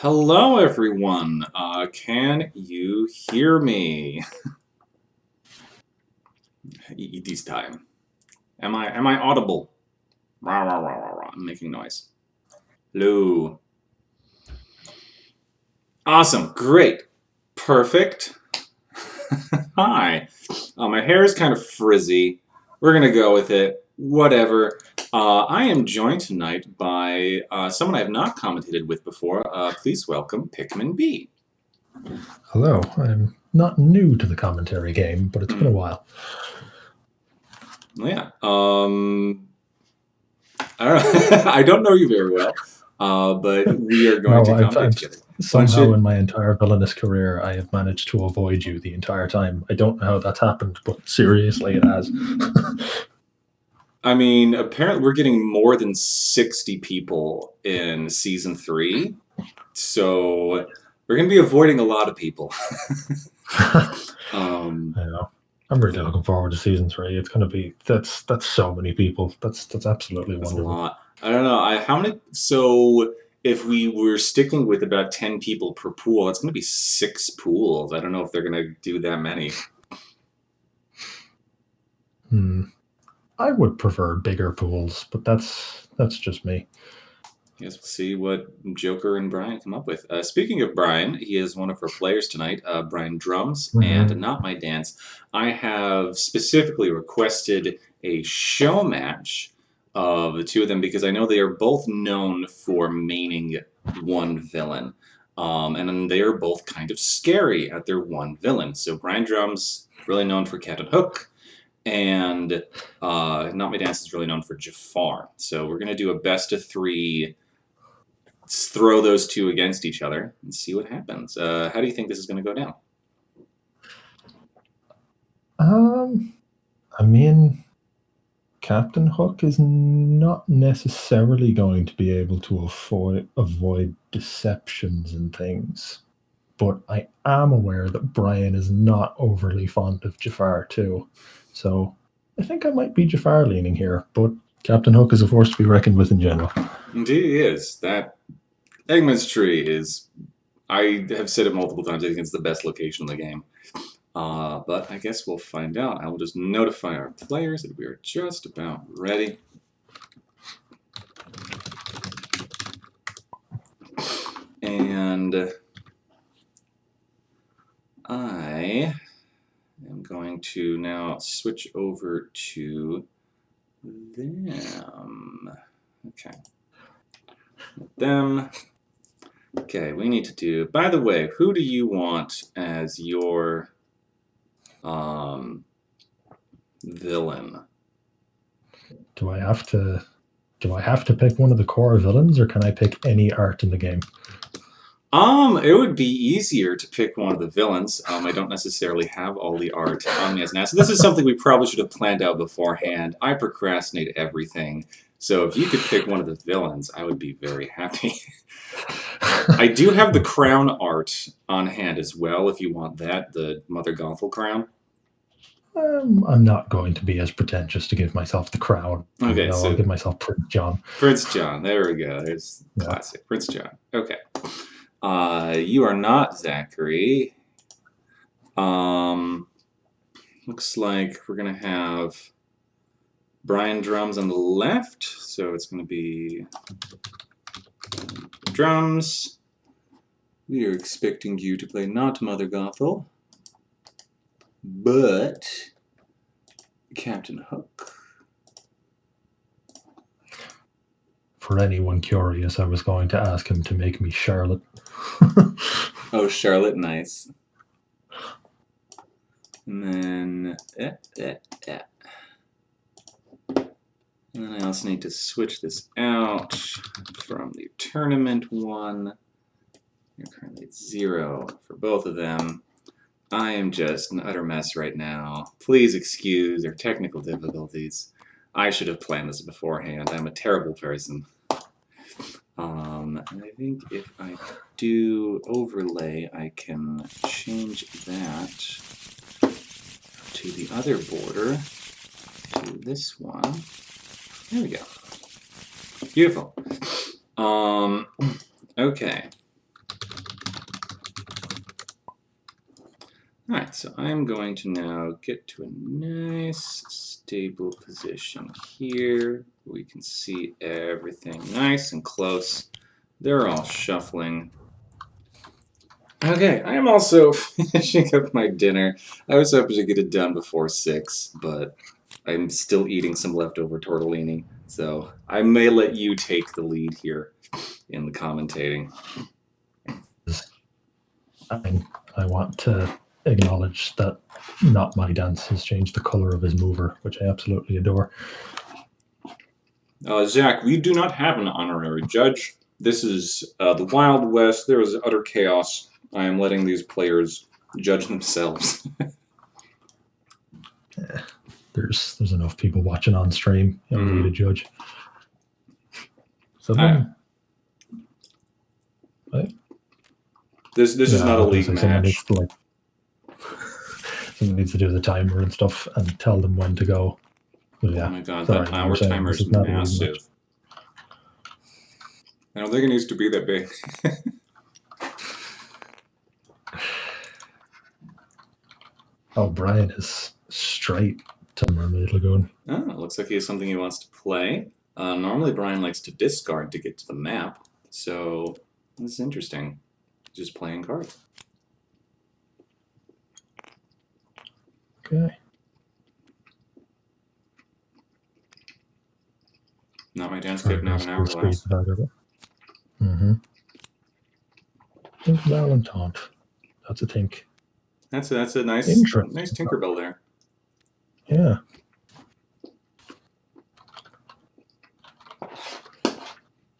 Hello, everyone. Can you hear me? This time. Am I audible? Rah, rah, rah, rah, rah. I'm making noise. Hello. Awesome. Great. Perfect. Hi. My hair is kind of frizzy. We're gonna go with it. Whatever. I am joined tonight by someone I have not commentated with before. Please welcome Pikmin B. Hello, I'm not new to the commentary game, but it's been a while. Yeah. I don't know you very well, but we are going to commentate together. Somehow in my entire villainous career, I have managed to avoid you the entire time. I don't know how that's happened, but seriously, it has. I mean, apparently we're getting more than 60 people in Season 3, so we're going to be avoiding a lot of people. Yeah. I'm really looking forward to Season 3. It's going to be... That's so many people. That's absolutely wonderful. A lot. I don't know. How many... So... If we were sticking with about 10 people per pool, it's going to be 6 pools. I don't know if they're going to do that many. I would prefer bigger pools, but that's just me. I guess we'll see what Joker and Brian come up with. Speaking of Brian, he is one of our players tonight, Brian Drums, and Not My Dance. I have specifically requested a show match of the two of them because I know they are both known for maining one villain. And they are both kind of scary at their one villain. So Brian Drums, really known for Captain Hook, and Not My Dance is really known for Jafar. So we're going to do a best of 3, throw those two against each other, and see what happens. How do you think this is going to go down? I mean... Captain Hook is not necessarily going to be able to avoid deceptions and things, but I am aware that Brian is not overly fond of Jafar too, so I think I might be Jafar leaning here, but Captain Hook is a force to be reckoned with in general. Indeed he is. That Eggman's Tree is, I have said it multiple times, I think it's the best location in the game. But I guess we'll find out. I will just notify our players that we are just about ready. And I am going to now switch over to them. Okay. Them. Okay, we need to do... By the way, who do you want as your... villain? Do I have to pick one of the core villains, or can I pick any art in the game? It would be easier to pick one of the villains. I don't necessarily have all the art on me as now. So this is something we probably should have planned out beforehand. I procrastinate everything. So if you could pick one of the villains, I would be very happy. I do have the crown art on hand as well, if you want that, the Mother Gothel crown. I'm not going to be as pretentious to give myself the crown. Okay, so I'll give myself Prince John. Prince John, there we go. There's classic. Prince John. Okay. You are not Zachary. Looks like we're going to have Brian Drums on the left, so it's going to be Drums. We are expecting you to play not Mother Gothel, but Captain Hook. For anyone curious, I was going to ask him to make me Charlotte. Oh, Charlotte, nice. And then... And then I also need to switch this out from the tournament one. You're currently at 0 for both of them. I am just an utter mess right now. Please excuse our technical difficulties. I should have planned this beforehand. I'm a terrible person. And I think if I do overlay, I can change that to the other border, to this one. There we go. Beautiful. Okay. Alright, so I'm going to now get to a nice stable position here. We can see everything nice and close. They're all shuffling. Okay, I am also finishing up my dinner. I was hoping to get it done before 6, but I'm still eating some leftover tortellini, so I may let you take the lead here in the commentating. I want to acknowledge that Not My Dance has changed the color of his mover, which I absolutely adore. Zach, we do not have an honorary judge. This is the Wild West. There is utter chaos. I am letting these players judge themselves. There's enough people watching on stream. You don't need a judge. Someone, This is not a league match. Someone needs to do the timer and stuff and tell them when to go. But yeah, oh my god, that hour timer is massive. I don't think it needs to be that big. Oh, Brian is straight to Mermaid Lagoon. Oh, looks like he has something he wants to play. Normally Brian likes to discard to get to the map, so this is interesting. Just playing cards. Okay. Not My Dance Kid, now an hourglass. Mm-hmm. Think Valentine. That's a think. That's a nice Tinkerbell there. Yeah.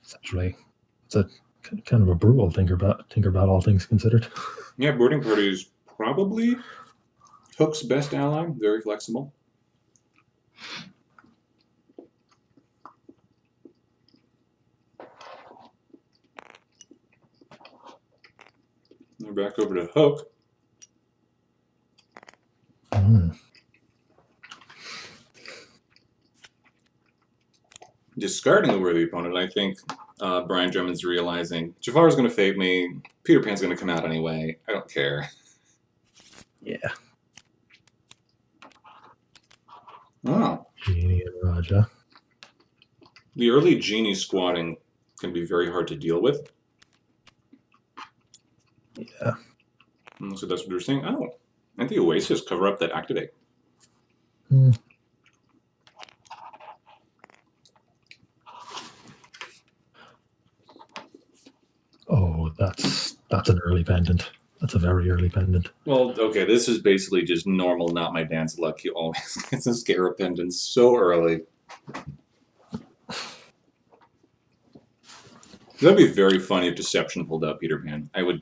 Essentially, it's a kind of a brutal Tinkerbell, all things considered. Yeah, Boarding Party is probably Hook's best ally. Very flexible. We're back over to Hook. Discarding a worthy opponent, I think Brian Drummond's realizing Jafar's going to fade me. Peter Pan's going to come out anyway. I don't care. Yeah. Oh. Genie and Raja. The early Genie squatting can be very hard to deal with. Yeah. So that's what you're saying. Oh, and the Oasis cover up that activate. Oh, that's an early pendant. That's a very early pendant. Well, okay, this is basically just normal Not My Dance luck. He always gets a Scarab pendant so early. That'd be very funny if Deception pulled out Peter Pan. I would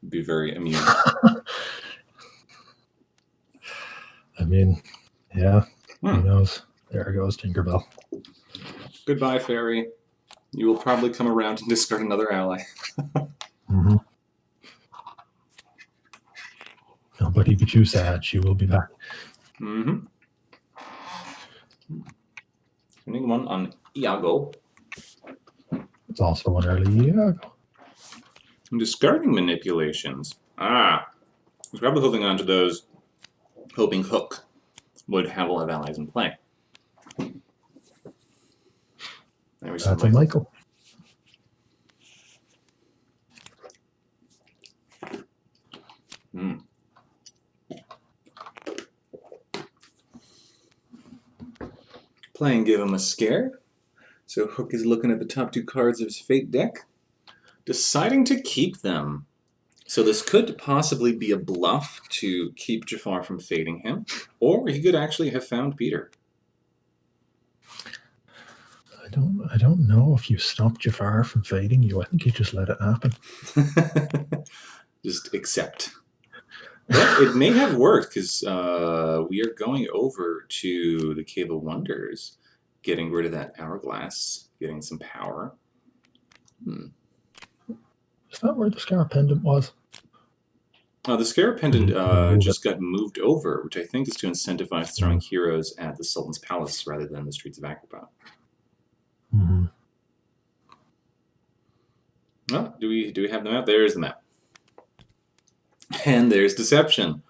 be very amused. I mean, yeah, who knows? There goes Tinkerbell. Goodbye, Fairy. You will probably come around and discard another ally. Mm-hmm. Nobody but you, sad. She will be back. Mm-hmm. Spending one on Iago. It's also one early Iago. I'm discarding manipulations. I was probably holding on to those, hoping Hook would have a lot of allies in play. That's a Michael. Playing Give Him a Scare. So Hook is looking at the top two cards of his Fate deck, deciding to keep them. So this could possibly be a bluff to keep Jafar from fading him, or he could actually have found Peter. I don't know if you stopped Jafar from fading you. I think you just let it happen. Just accept. But it may have worked because we are going over to the Cave of Wonders, getting rid of that hourglass, getting some power. Is that where the Scar Pendant was? The Scarab Pendant just got moved over, which I think is to incentivize throwing heroes at the Sultan's Palace rather than the Streets of Agrabah. Mm-hmm. Well, do we have the map? There's the map. And there's Deception.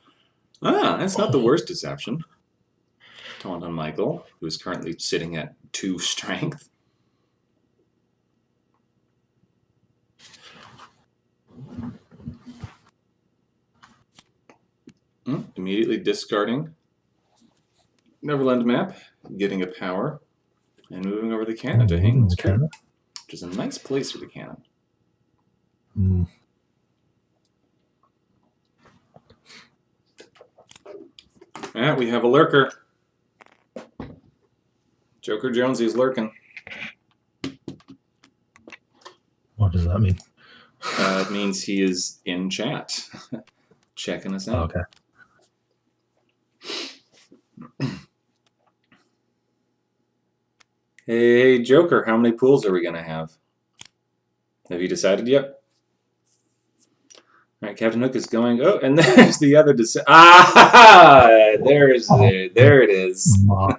Ah, that's not the worst deception. Taunt on Michael, who is currently sitting at 2 strength. Immediately discarding Neverland map, getting a power, and moving over the cannon to Moving Hangman's the Tree, cannon. which is a nice place for the cannon. Yeah, we have a lurker. Joker Jonesy's lurking. What does that mean? It means he is in chat, checking us out. Okay. Hey, Joker, how many pools are we going to have? Have you decided yet? All right, Captain Hook is going. Oh, and there's the other. There it is. My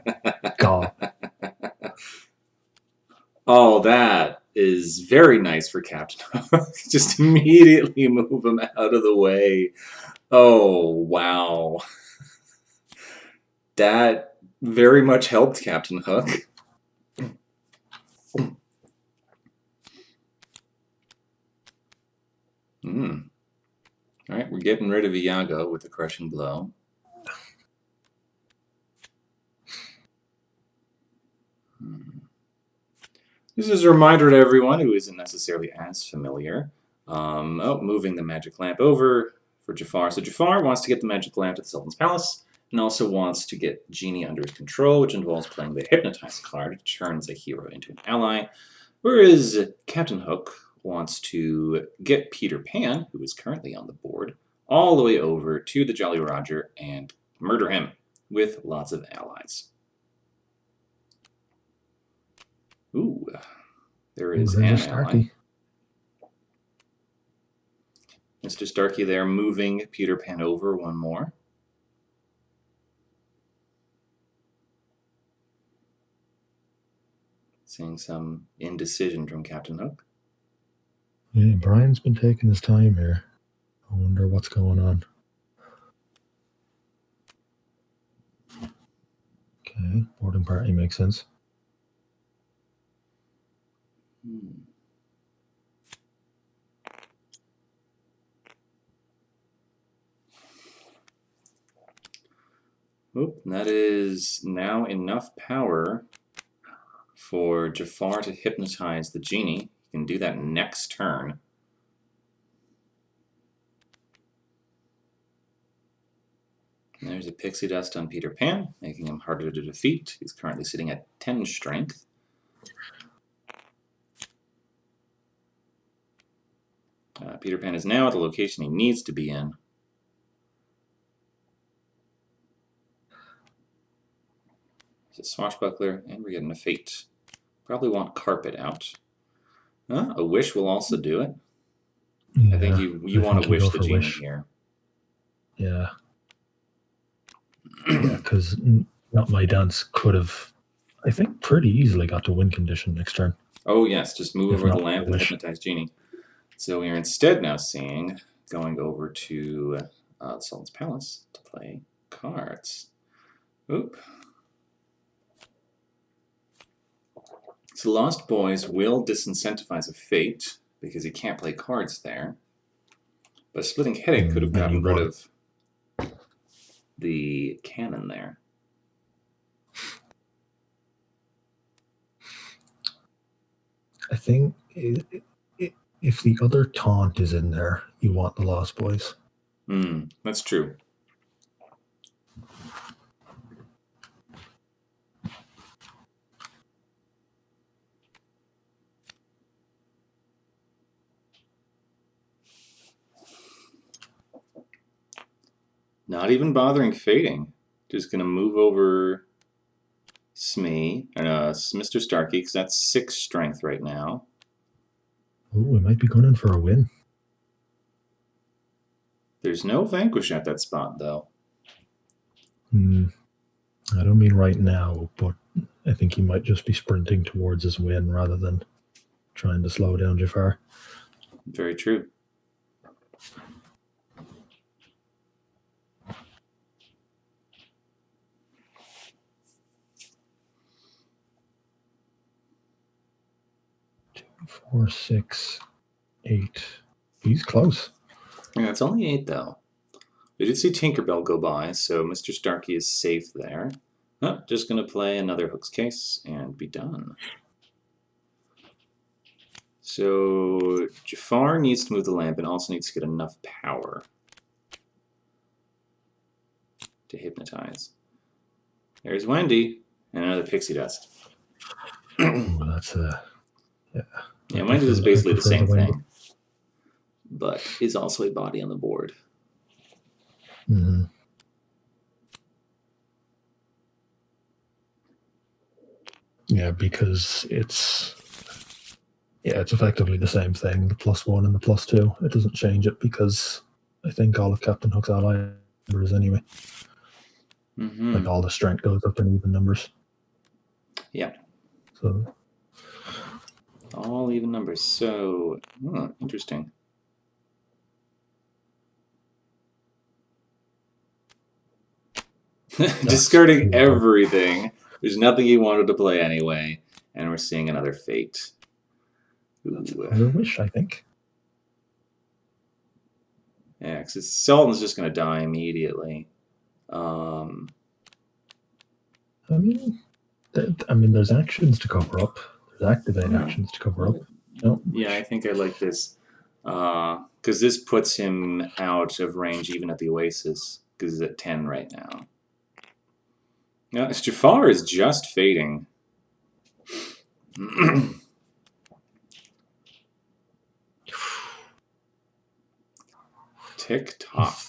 God. Oh, that is very nice for Captain Hook. Just immediately move him out of the way. Oh, wow. That very much helped Captain Hook. All right, we're getting rid of Iago with the crushing blow. This is a reminder to everyone who isn't necessarily as familiar. Moving the magic lamp over for Jafar. So Jafar wants to get the magic lamp to the Sultan's palace, and also wants to get Genie under his control, which involves playing the Hypnotize card, which turns a hero into an ally. Whereas Captain Hook wants to get Peter Pan, who is currently on the board, all the way over to the Jolly Roger and murder him with lots of allies. Ooh, there is an ally. Mr. Starkey there moving Peter Pan over one more. Seeing some indecision from Captain Hook. Yeah, Brian's been taking his time here. I wonder what's going on. Okay, boarding party makes sense. Oop, that is now enough power for Jafar to hypnotize the genie. He can do that next turn. And there's a pixie dust on Peter Pan, making him harder to defeat. He's currently sitting at 10 strength. Peter Pan is now at the location he needs to be in. It's a swashbuckler, and we're getting a fate. Probably want carpet out. A wish will also do it. Yeah, I think you want to wish the genie here. Yeah. Yeah, because Not My Dance could have, I think, pretty easily got to win condition next turn. Oh, yes, just move over the lamp and hypnotize Genie. So we are instead now seeing going over to the Sultan's Palace to play cards. Oop. So Lost Boys will disincentivize a fate because he can't play cards there. But Splitting Headache could have gotten rid of the cannon there. I think if the other taunt is in there, you want the Lost Boys. That's true. Not even bothering fading. Just going to move over Smee, Mr. Starkey, because that's 6 strength right now. Oh, we might be going in for a win. There's no Vanquish at that spot, though. I don't mean right now, but I think he might just be sprinting towards his win rather than trying to slow down Jafar. Very true. 4, 6, 8. He's close. Yeah, it's only 8 though. We did see Tinkerbell go by, so Mr. Starkey is safe there. Oh, just gonna play another Hook's Case and be done. So Jafar needs to move the lamp and also needs to get enough power to hypnotize. There's Wendy and another pixie dust. Ooh, that's a yeah. Yeah, Wendy is basically the same thing, but is also a body on the board. Mm-hmm. Yeah, because it's effectively the same thing. The +1 and the +2. It doesn't change it because I think all of Captain Hook's ally numbers anyway. Mm-hmm. Like all the strength goes up in even numbers. Yeah. So all even numbers. So interesting. Discarding everything. There's nothing he wanted to play anyway, and we're seeing another fate. That's another wish, I think. Yeah, because Sultan's just going to die immediately. I mean, there's actions to cover up. There's activate actions to cover up. No. Yeah, I think I like this. Because this puts him out of range even at the Oasis, because he's at 10 right now. Now, Jafar is just fading. Tick tock.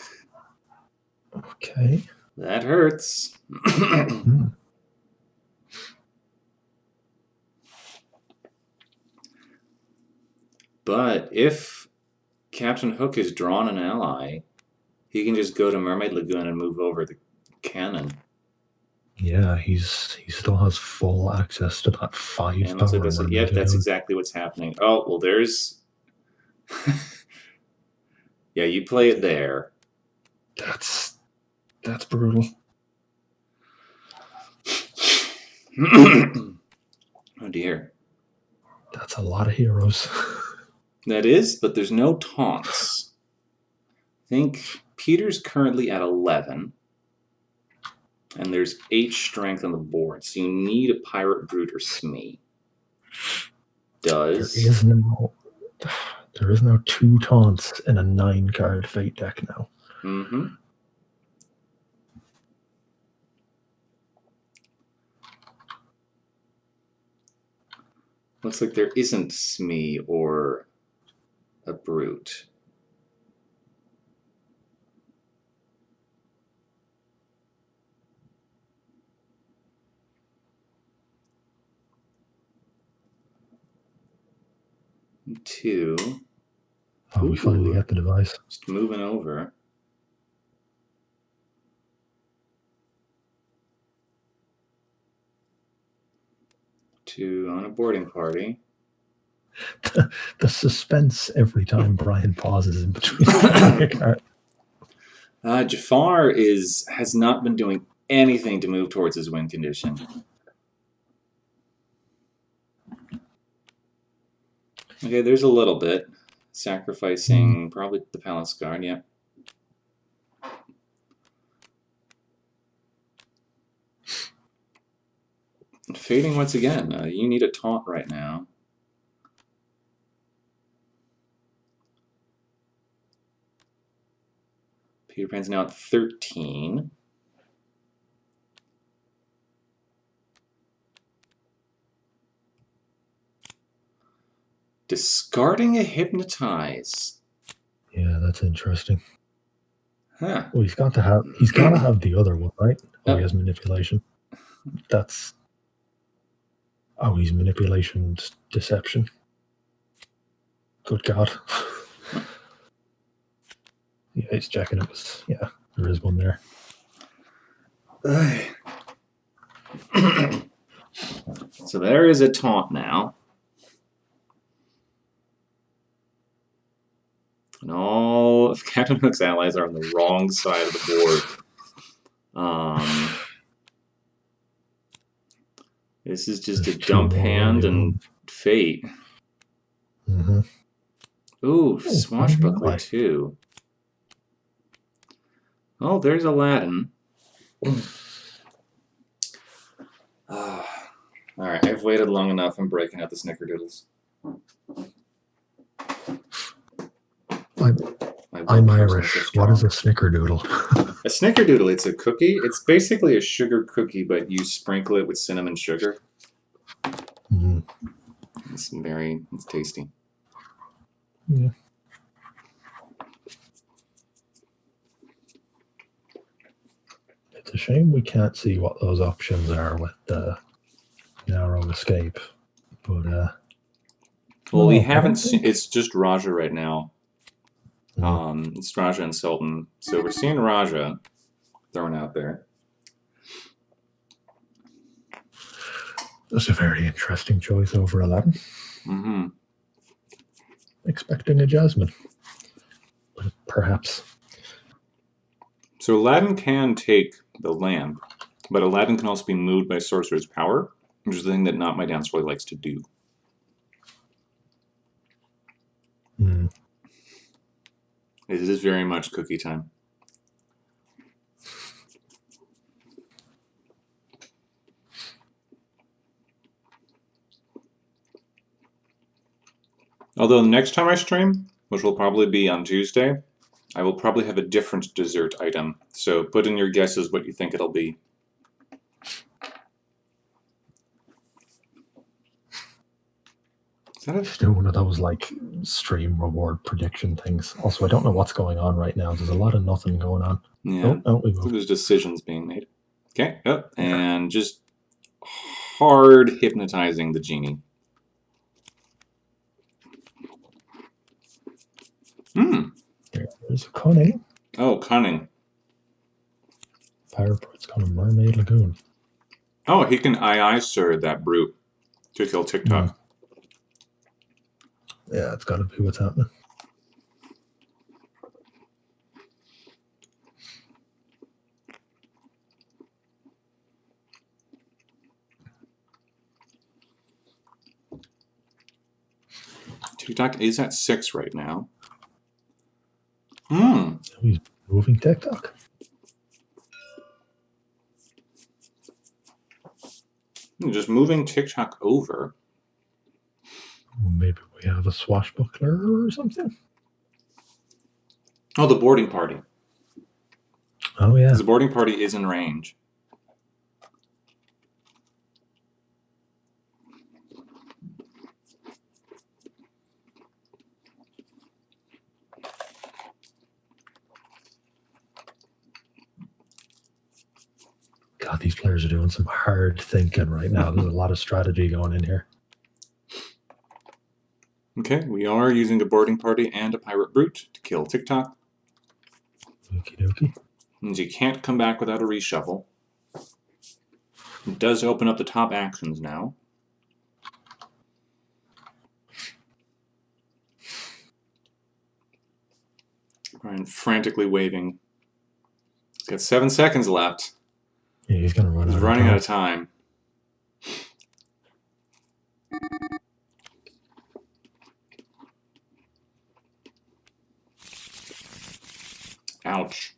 Okay. That hurts. But if Captain Hook has drawn an ally, he can just go to Mermaid Lagoon and move over the cannon. Yeah, he still has full access to that 5 power. Yep, that's exactly what's happening. Oh, well, there's... yeah, you play it there. That's brutal. Oh, dear. That's a lot of heroes. That is, but there's no taunts. I think Peter's currently at 11. And there's 8 strength on the board, so you need a Pirate, Brute, or Smee. There is no 2 taunts in a 9-card Fate deck now. Mm-hmm. Looks like there isn't Smee or a Brute. Two. Oh, we finally got the device. Just moving over. On a boarding party. The suspense every time Brian pauses in between. Jafar has not been doing anything to move towards his win condition. Okay, there's a little bit. Sacrificing probably the Palace Guard, yeah. Fading once again. You need a taunt right now. Peter Pan's now at 13. Discarding a Hypnotize. Yeah, that's interesting. Huh. Well, he's got to have the other one, right? Oh, he has Manipulation. That's... Oh, he's Manipulation Deception. Good God. Yeah, he's checking it. Yeah, there is one there. So there is a taunt now. And all of Captain Hook's allies are on the wrong side of the board. This is just a dump hand and fate. Mm-hmm. Ooh, Oh, fine Swashbuckler ally. too. Oh, there's Aladdin. All right, I've waited long enough. I'm breaking out the snickerdoodles. I'm, My I'm willpower's only so Irish. What is strong. a snickerdoodle? A snickerdoodle, it's a cookie. It's basically a sugar cookie, but you sprinkle it with cinnamon sugar. Mm, It's tasty. yeah. It's a shame we can't see what those options are with the narrow escape. But, Well, we no, I haven't don't seen. think. It's just Raja right now. It's Raja and Sultan. So we're seeing Raja thrown out there. That's a very interesting choice over Aladdin. Mm-hmm. Expecting a Jasmine. But perhaps. So Aladdin can take the lamp, but Aladdin can also be moved by Sorcerer's Power, which is the thing that Not My Dance really likes to do. Mm. It is very much cookie time. Although the next time I stream, which will probably be on Tuesday, I will probably have a different dessert item. So put in your guesses what you think it'll be. Is that Just do one of those like stream reward prediction things. Also, I don't know what's going on right now. There's a lot of nothing going on. Yeah. Oh, we So moved. there's decisions being made. Okay. Yep. Yeah. And just hard hypnotizing the genie. There's a cunning. Oh, cunning. Fireport's got a mermaid lagoon. Oh, he can aye sir that brute to kill TikTok. Yeah, it's got to be what's happening. TikTok is at 6 right now. He's moving TikTok. Just moving TikTok over. Maybe we have a swashbuckler or something. Oh, the boarding party. Oh, yeah. The boarding party is in range. God, these players are doing some hard thinking right now. There's a lot of strategy going in here. Okay, we are using a boarding party and a pirate brute to kill TikTok. Okie dokie. Means you can't come back without a reshuffle. It does open up the top actions now. Brian frantically waving. He's got 7 seconds left. Yeah, he's going to run He's out running of out of time. Ouch.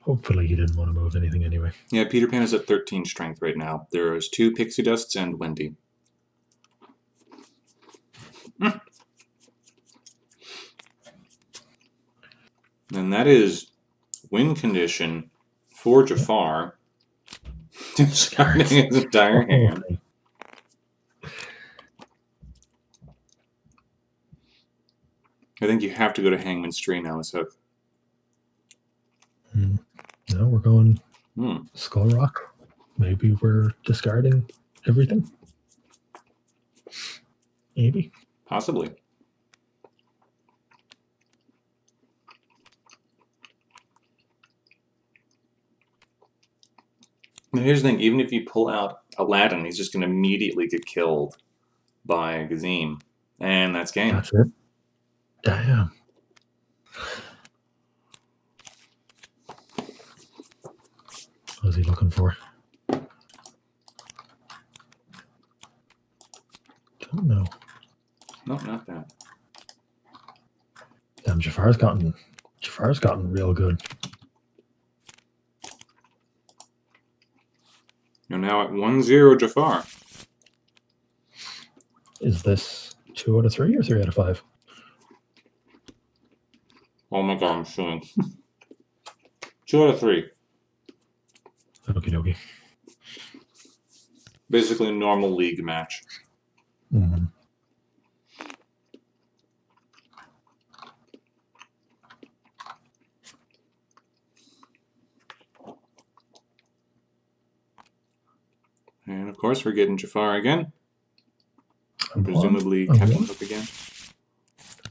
Hopefully he didn't want to move anything anyway. Yeah, Peter Pan is at 13 strength right now. There's 2 Pixie Dusts and Wendy. And that is win condition for Jafar. Discarding his entire hand. I think you have to go to Hangman's Tree now, as Hook. No, we're going Skull Rock. Maybe we're discarding everything. Maybe. Possibly. Now here's the thing, even if you pull out Aladdin, he's just going to immediately get killed by Gazim. And that's game. That's it. Damn. What was he looking for? No. Nope, not that. Damn, Jafar's gotten real good. You're now at 1-0, Jafar. Is this 2 out of 3 or 3 out of 5? Oh my god, I'm feeling 2 out of 3. Okie dokie. Basically a normal league match. Mm-hmm. And of course, we're getting Jafar again. Presumably Captain Hook again.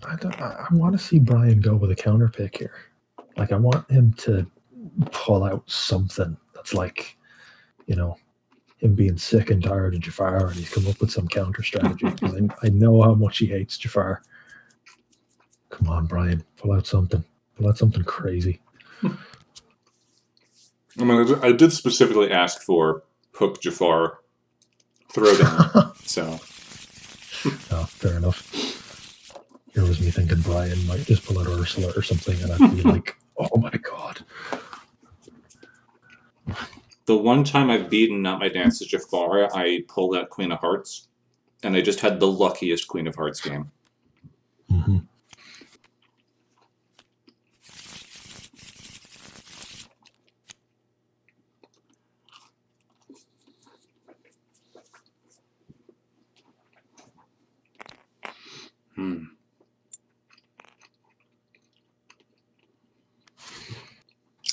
I want to see Brian go with a counter pick here. Like, I want him to pull out something that's like, him being sick and tired of Jafar, and he's come up with some counter strategy. Because I know how much he hates Jafar. Come on, Brian, pull out something. Pull out something crazy. I mean, I did specifically ask for Hook Jafar throwdown, so. Oh, fair enough. Here was me thinking Brian might just pull out Ursula or something, and I'd be like, oh my god. The one time I've beaten Not My Dance to Jafar, I pulled out Queen of Hearts, and I just had the luckiest Queen of Hearts game. Mm-hmm.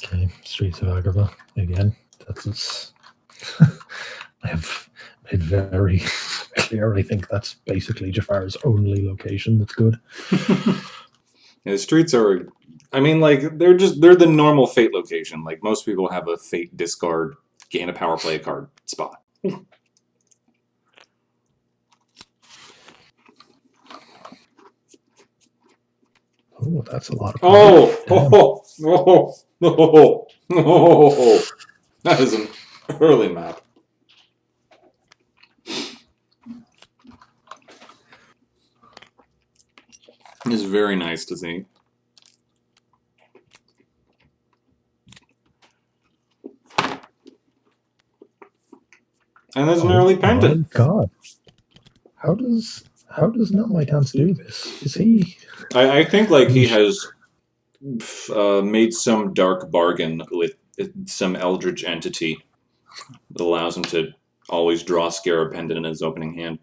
Okay, Streets of Agrabah again. That's I have made very clear. I think that's basically Jafar's only location that's good. Yeah, the streets are, I mean, like, they're the normal Fate location. Like, most people have a Fate discard, gain a power play card spot. Oh, that's a lot of that is an early map. It's very nice to see. And there's an early pendant. My god. How does Not My Dance do this? Is he... I think, like, he has made some dark bargain with some eldritch entity that allows him to always draw Scarab Pendant in his opening hand.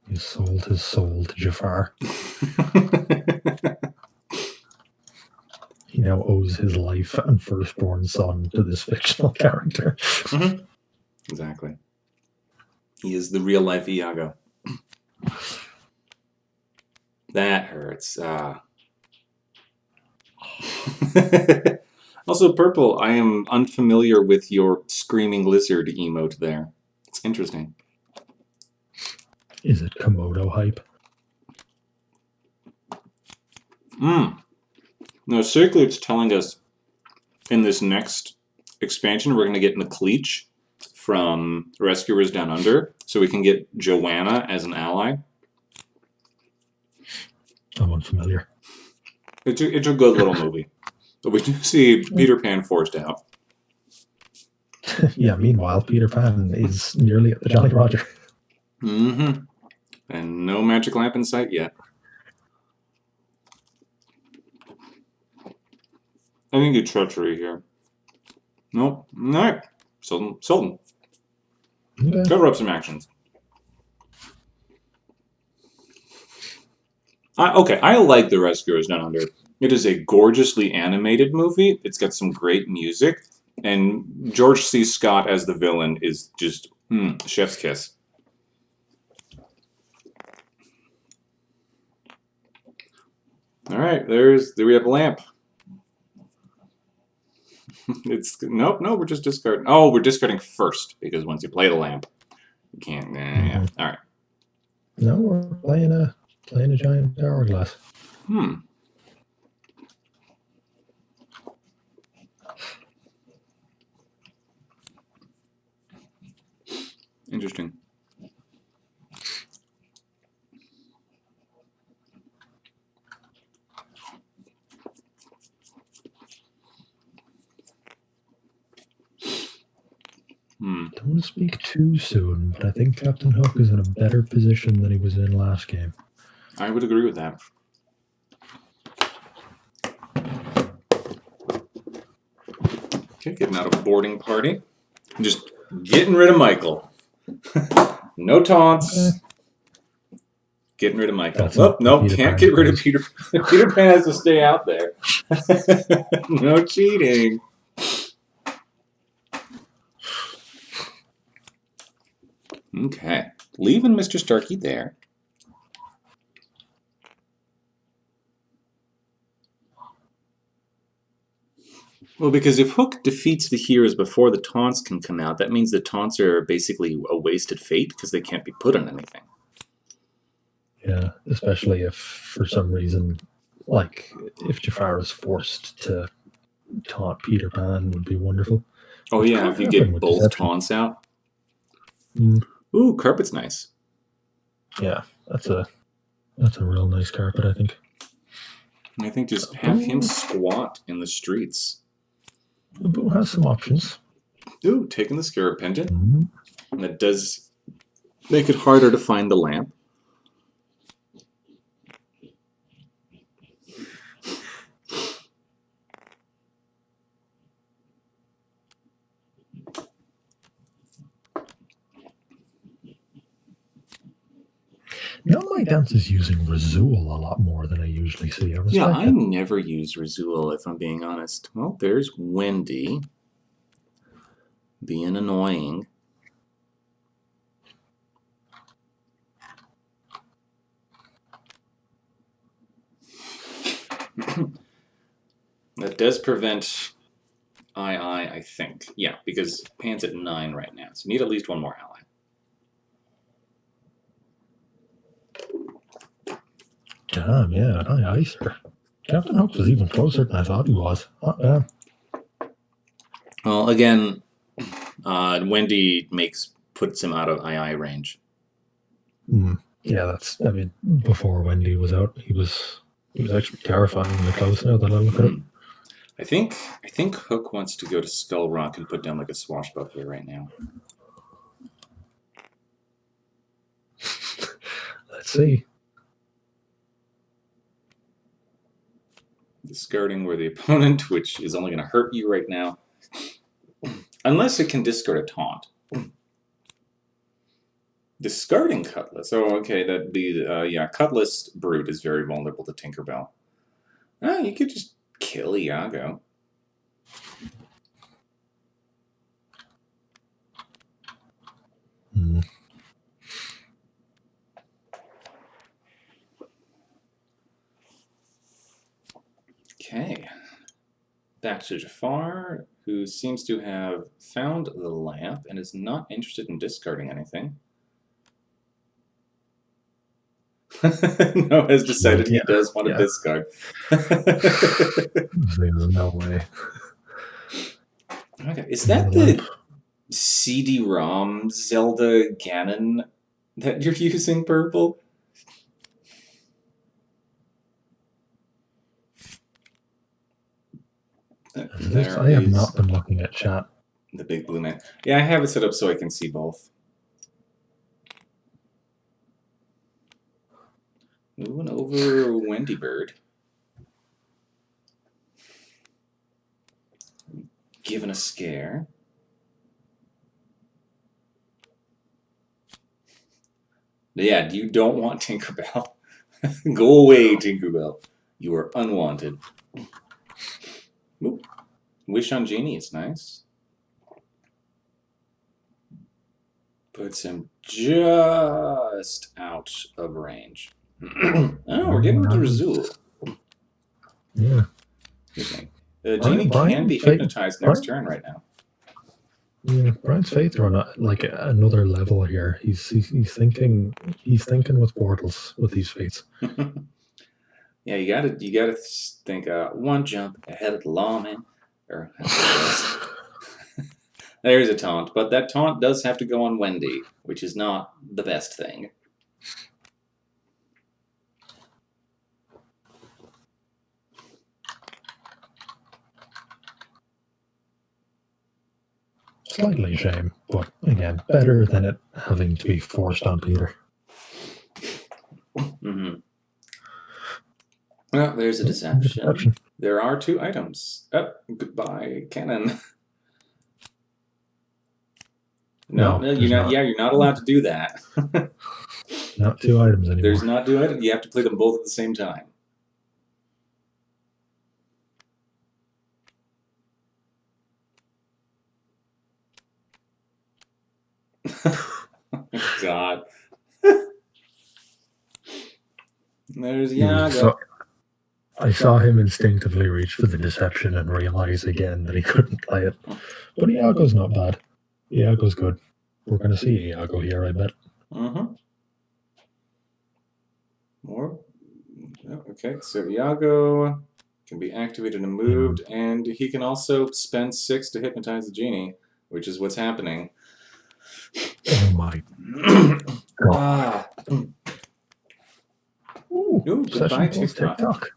He sold his soul to Jafar. He now owes his life and firstborn son to this fictional character. Mm-hmm. Exactly. He is the real-life Iago. That hurts. Also, Purple, I am unfamiliar with your screaming lizard emote there. It's interesting. Is it Komodo hype? No, basically it's telling us in this next expansion we're going to get McLeach from Rescuers Down Under, so we can get Joanna as an ally. I'm unfamiliar. It's a good little movie. But we do see Peter Pan forced out. Yeah, meanwhile, Peter Pan is nearly at the Jolly Roger. Mm-hmm. And no magic lamp in sight yet. I think it's treachery here. Nope. Alright. Sultan. Okay. Cover up some actions. Okay, I like The Rescuers Down Under. It is a gorgeously animated movie. It's got some great music. And George C. Scott as the villain is just, chef's kiss. Alright, there we have a lamp. Nope, we're just discarding. Oh, we're discarding first, because once you play the lamp, you can't, yeah. Alright. No, we're playing a giant hourglass. Interesting. Don't want to speak too soon, but I think Captain Hook is in a better position than he was in last game. I would agree with that. Okay, getting out of a boarding party. Just getting rid of Michael. No taunts. Okay. Getting rid of Michael. That's Oh, no, Peter can't Pan get rid of phrase. Peter. Peter Pan has to stay out there. No cheating. Okay. Leaving Mr. Starkey there. Well, because if Hook defeats the heroes before the taunts can come out, that means the taunts are basically a wasted fate because they can't be put on anything. Yeah, especially if for some reason, like if Jafar is forced to taunt Peter Pan, would be wonderful. Oh, Which yeah, could if you happen get with both deception. taunts out. Mm. Ooh, carpet's nice. Yeah, that's a real nice carpet, I think. I think just have him squat in the streets. Boo has some options. Ooh, taking the scarab pendant. Mm-hmm. And that does make it harder to find the lamp. Now my dance is using Razul a lot more than I usually see. Yeah, I never use Razul, if I'm being honest. Well, there's Wendy being annoying. That does prevent I think. Yeah, because Pan's at 9 right now, so you need at least one more ally. Damn, yeah, aye, sir. Captain Hook was even closer than I thought he was. Well, again, Wendy puts him out of II range. Yeah, that's. I mean, before Wendy was out, he was actually terrifyingly close. Now that I look at it, I think Hook wants to go to Skull Rock and put down like a swashbuckler right now. Let's see. Discarding where the opponent, which is only going to hurt you right now. Unless it can discard a taunt. Discarding Cutlass. Oh, okay, that'd be, yeah, Cutlass Brute is very vulnerable to Tinkerbell. You could just kill Iago. Okay. Back to Jafar, who seems to have found the lamp and is not interested in discarding anything. No, has decided he does want to discard. There's no way. Okay, is that the CD-ROM Zelda Ganon that you're using, Purple? I have not been looking at chat. The big blue man. Yeah, I have it set up so I can see both. Moving over Wendy Bird. Giving a scare. Yeah, you don't want Tinkerbell. Go away, Tinkerbell. You are unwanted. Ooh. Wish on Genie is nice. Puts him just out of range. Oh, we're getting to Razul. Yeah. Genie can be hypnotized next turn right now. Yeah, Brian's Faith are on like another level here. He's thinking with portals with these fates. Yeah, you gotta think one jump ahead of the lawman, or There's a taunt, but that taunt does have to go on Wendy, which is not the best thing. Slightly a shame, but again, better than it having to be forced on Peter. Mm-hmm. Well, there's a deception. There are 2 items. Oh, goodbye, cannon. No, you're not. Yeah, you're not allowed to do that. Not 2 items anymore. There's not 2 items. You have to play them both at the same time. Oh, God. There's Iago. So, I saw him instinctively reach for the deception and realize again that he couldn't play it. But Iago's not bad. Iago's good. We're going to see Iago here, I bet. Mm-hmm. More. Oh, okay, so Iago can be activated and moved, and he can also spend 6 to hypnotize the genie, which is what's happening. Oh my God. Ooh, goodbye, TikTok.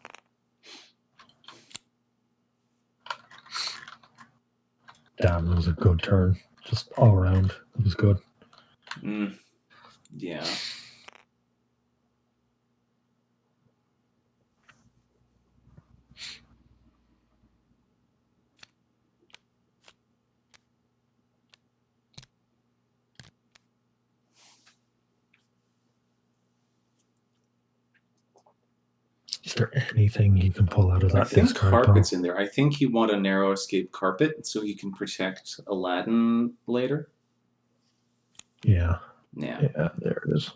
Damn, it was a good turn. Just all around. It was good. Yeah. Is there anything you can pull out of that? I think carpet's in there. I think you want a narrow escape carpet so you can protect Aladdin later. Yeah. Yeah. Yeah, there it is.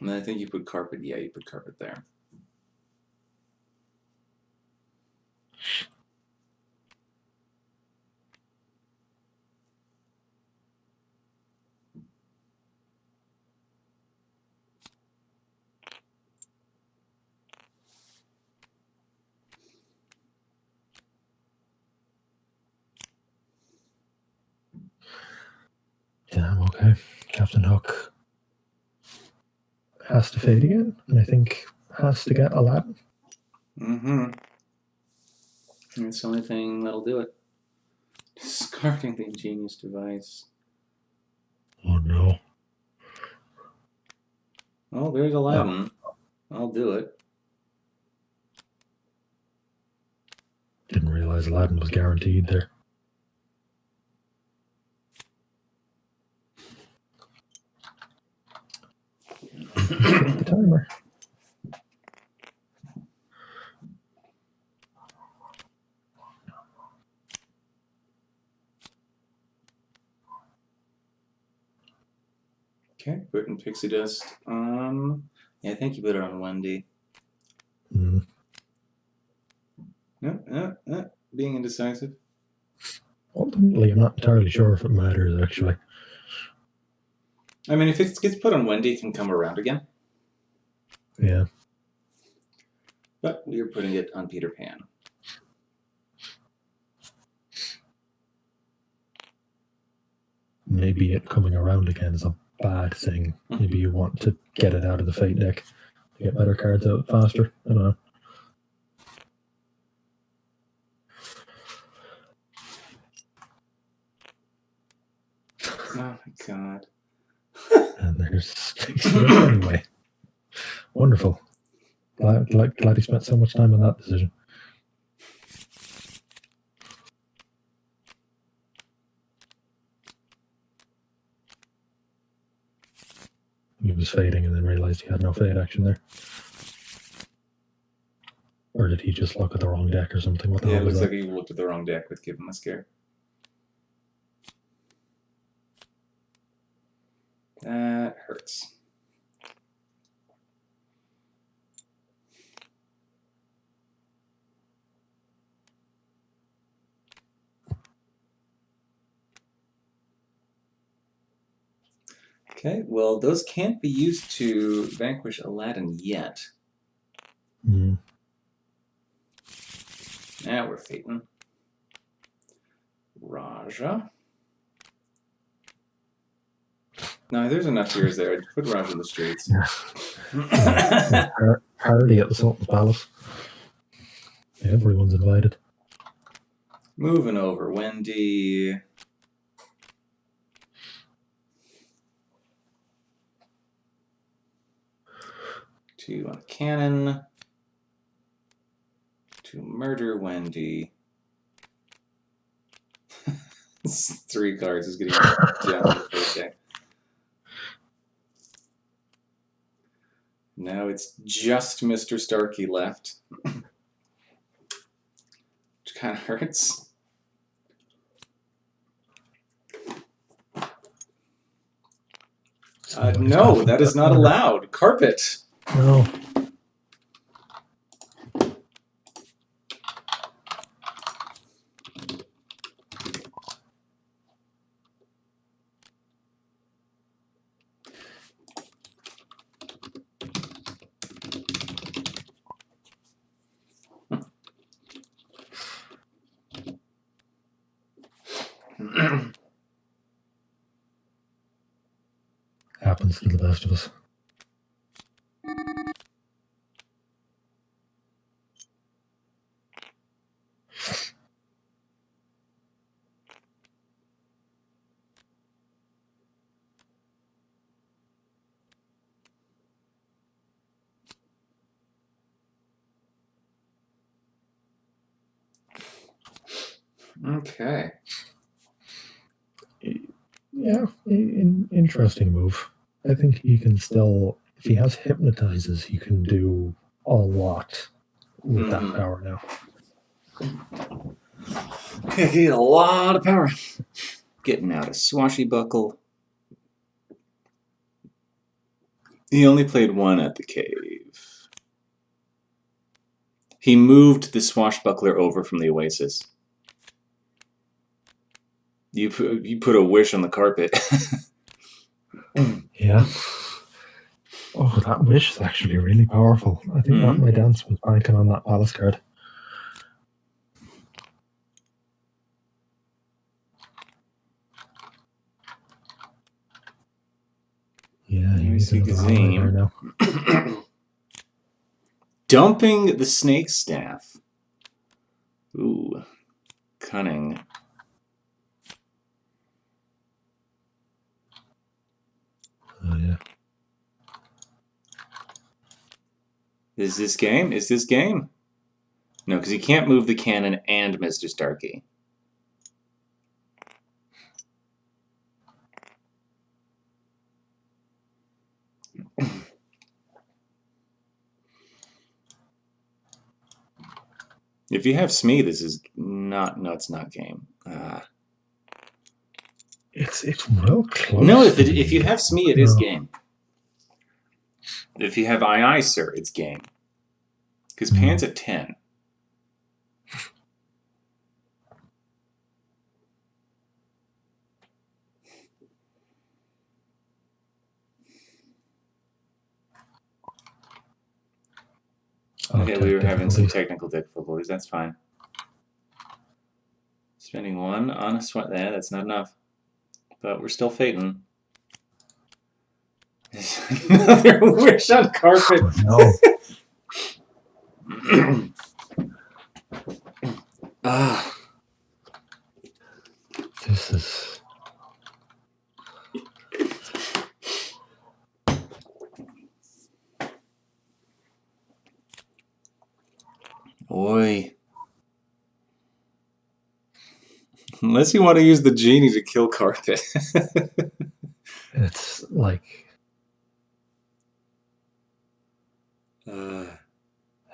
And I think you put carpet. Yeah, you put carpet there. Damn, okay. Captain Hook has to fade again, and I think has to get Aladdin. Mm-hmm. That's the only thing that'll do it. Discarding the ingenious device. Oh no. Oh, there's Aladdin. Oh. I'll do it. Didn't realize Aladdin was guaranteed there. The timer. Okay, putting pixie dust on. Yeah, I think you put it on Wendy. Being indecisive. Ultimately, I'm not entirely sure if it matters, actually. I mean, if it gets put on Wendy, it can come around again. Yeah. But we are putting it on Peter Pan. Maybe it coming around again is a bad thing. Maybe you want to get it out of the Fate deck to get better cards out faster. I don't know. Oh my God. And there's anyway. Wonderful. Glad he spent so much time on that decision. He was fading and then realized he had no fade action there. Or did he just look at the wrong deck or something? What the hell it was looks that? like he looked at the wrong deck with Give Him a Scare. That hurts. Okay, well, those can't be used to vanquish Aladdin yet. Now we're fating. Raja. No, there's enough years there. I'd put Raja in the streets. Yeah. Party at the Sultan's Palace. Everyone's invited. Moving over, Wendy. To cannon. To murder Wendy. 3 cards is getting down the first day. Now it's just Mr. Starkey left. Which kind of hurts. No, that is not allowed. Carpet. No. Happens to the best of us. Okay. Yeah, interesting move. I think he can still, if he has hypnotizes, he can do a lot with that power now. He get a lot of power. Getting out a swashbuckle. He only played 1 at the cave. He moved the swashbuckler over from the oasis. You put a wish on the carpet. Yeah. Oh, that wish is actually really powerful. I think that my dance was banking on that palace card. Yeah, you see Kazim now. Dumping the snake staff. Ooh, cunning. Oh, yeah. Is this game? Is this game? No, because he can't move the cannon and Mr. Starkey. If you have Smee, this is not. No, it's not game. It's real close. No, if you have Smee, it is game. If you have Aye, sir, it's game. Because Pan's at 10. Okay, we were having some technical difficulties. That's fine. Spending 1 on a sweat. That's not enough. But we're still fating. Another wish on carpet. No. This is... Oi. Unless you want to use the genie to kill carpet. It's like...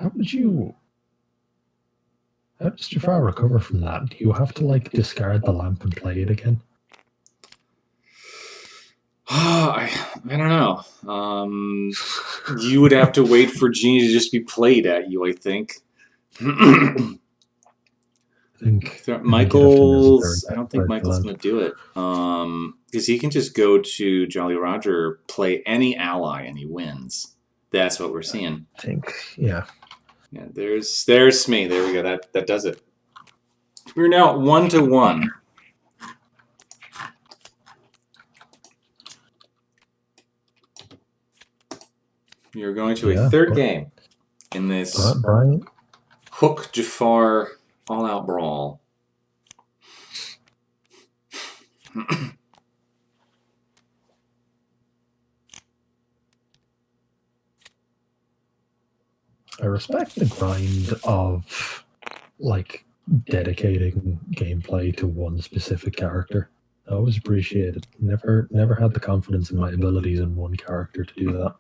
How does Jafar recover from that? Do you have to, like, discard the lamp and play it again? I don't know. You would have to wait for Genie to just be played at you, I think. I don't think Michael's going to do it. Because he can just go to Jolly Roger, play any ally, and he wins. That's what we're seeing. I think, yeah. Yeah, there's Smee. There we go. That does it. We're now 1-1. You're going to a Yeah, third game in this Brian. Hook Jafar all-out brawl. I respect the grind of like dedicating gameplay to one specific character. I always appreciate it. Never had the confidence in my abilities in one character to do that.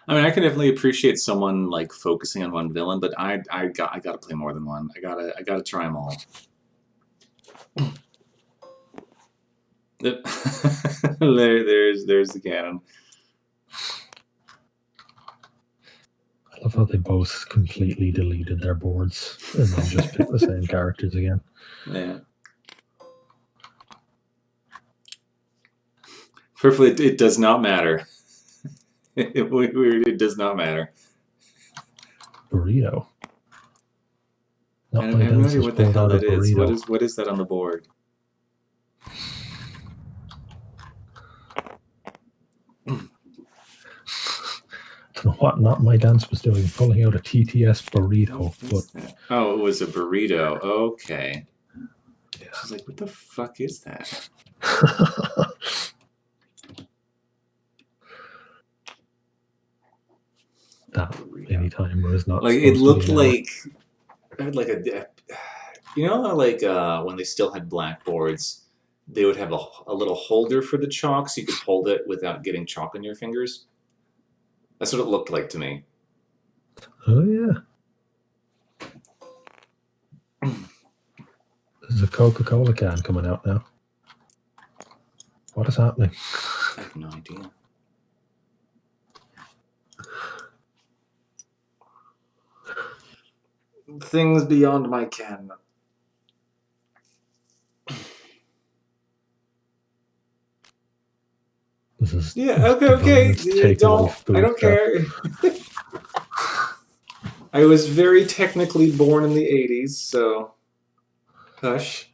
I mean, I can definitely appreciate someone like focusing on one villain, but I gotta play more than one. I gotta try them all. There's the cannon. I love how they both completely deleted their boards and then just picked the same characters again. Yeah. Perfectly, it does not matter. It does not matter. Burrito. I have no idea what the hell that is. What is that on the board? I don't know what Not My Dance was doing, pulling out a TTS burrito. But oh, it was a burrito. Okay. Yeah. She's like, what the fuck is that? That anytime was not like it looked like a you know, like when they still had blackboards, they would have a little holder for the chalk so you could hold it without getting chalk on your fingers. That's what it looked like to me. Oh yeah. There's a Coca-Cola can coming out now. What is happening? I have no idea. Things beyond my ken. This is okay. I don't care. I was very technically born in the 80s, so hush.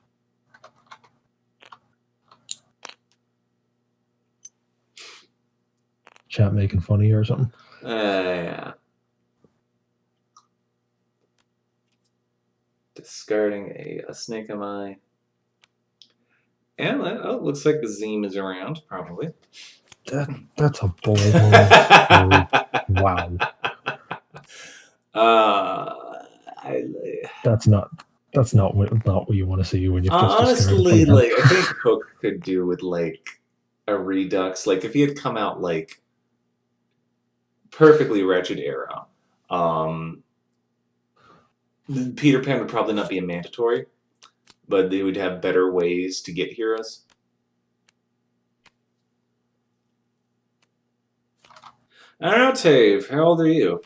Chat making fun of you or something? Yeah. Discarding a snake of eye. And it looks like the Zeme is around, probably. That's a bold move. Wow. That's not what you want to see when you've just honestly, like I think Hook could do with like a redux. Like if he had come out like perfectly wretched era, Peter Pan would probably not be a mandatory, but they would have better ways to get heroes. I don't know, Tave. How old are you?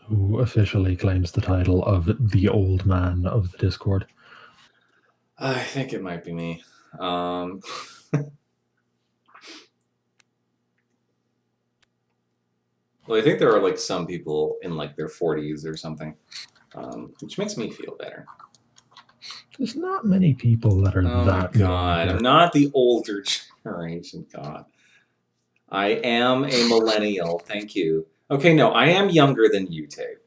Who officially claims the title of the old man of the Discord? I think it might be me. Well, I think there are like some people in like their 40s or something, which makes me feel better. There's not many people that are that young. Oh my god, I'm not the older generation. God, I am a millennial. Thank you. Okay, no, I am younger than you, Tate.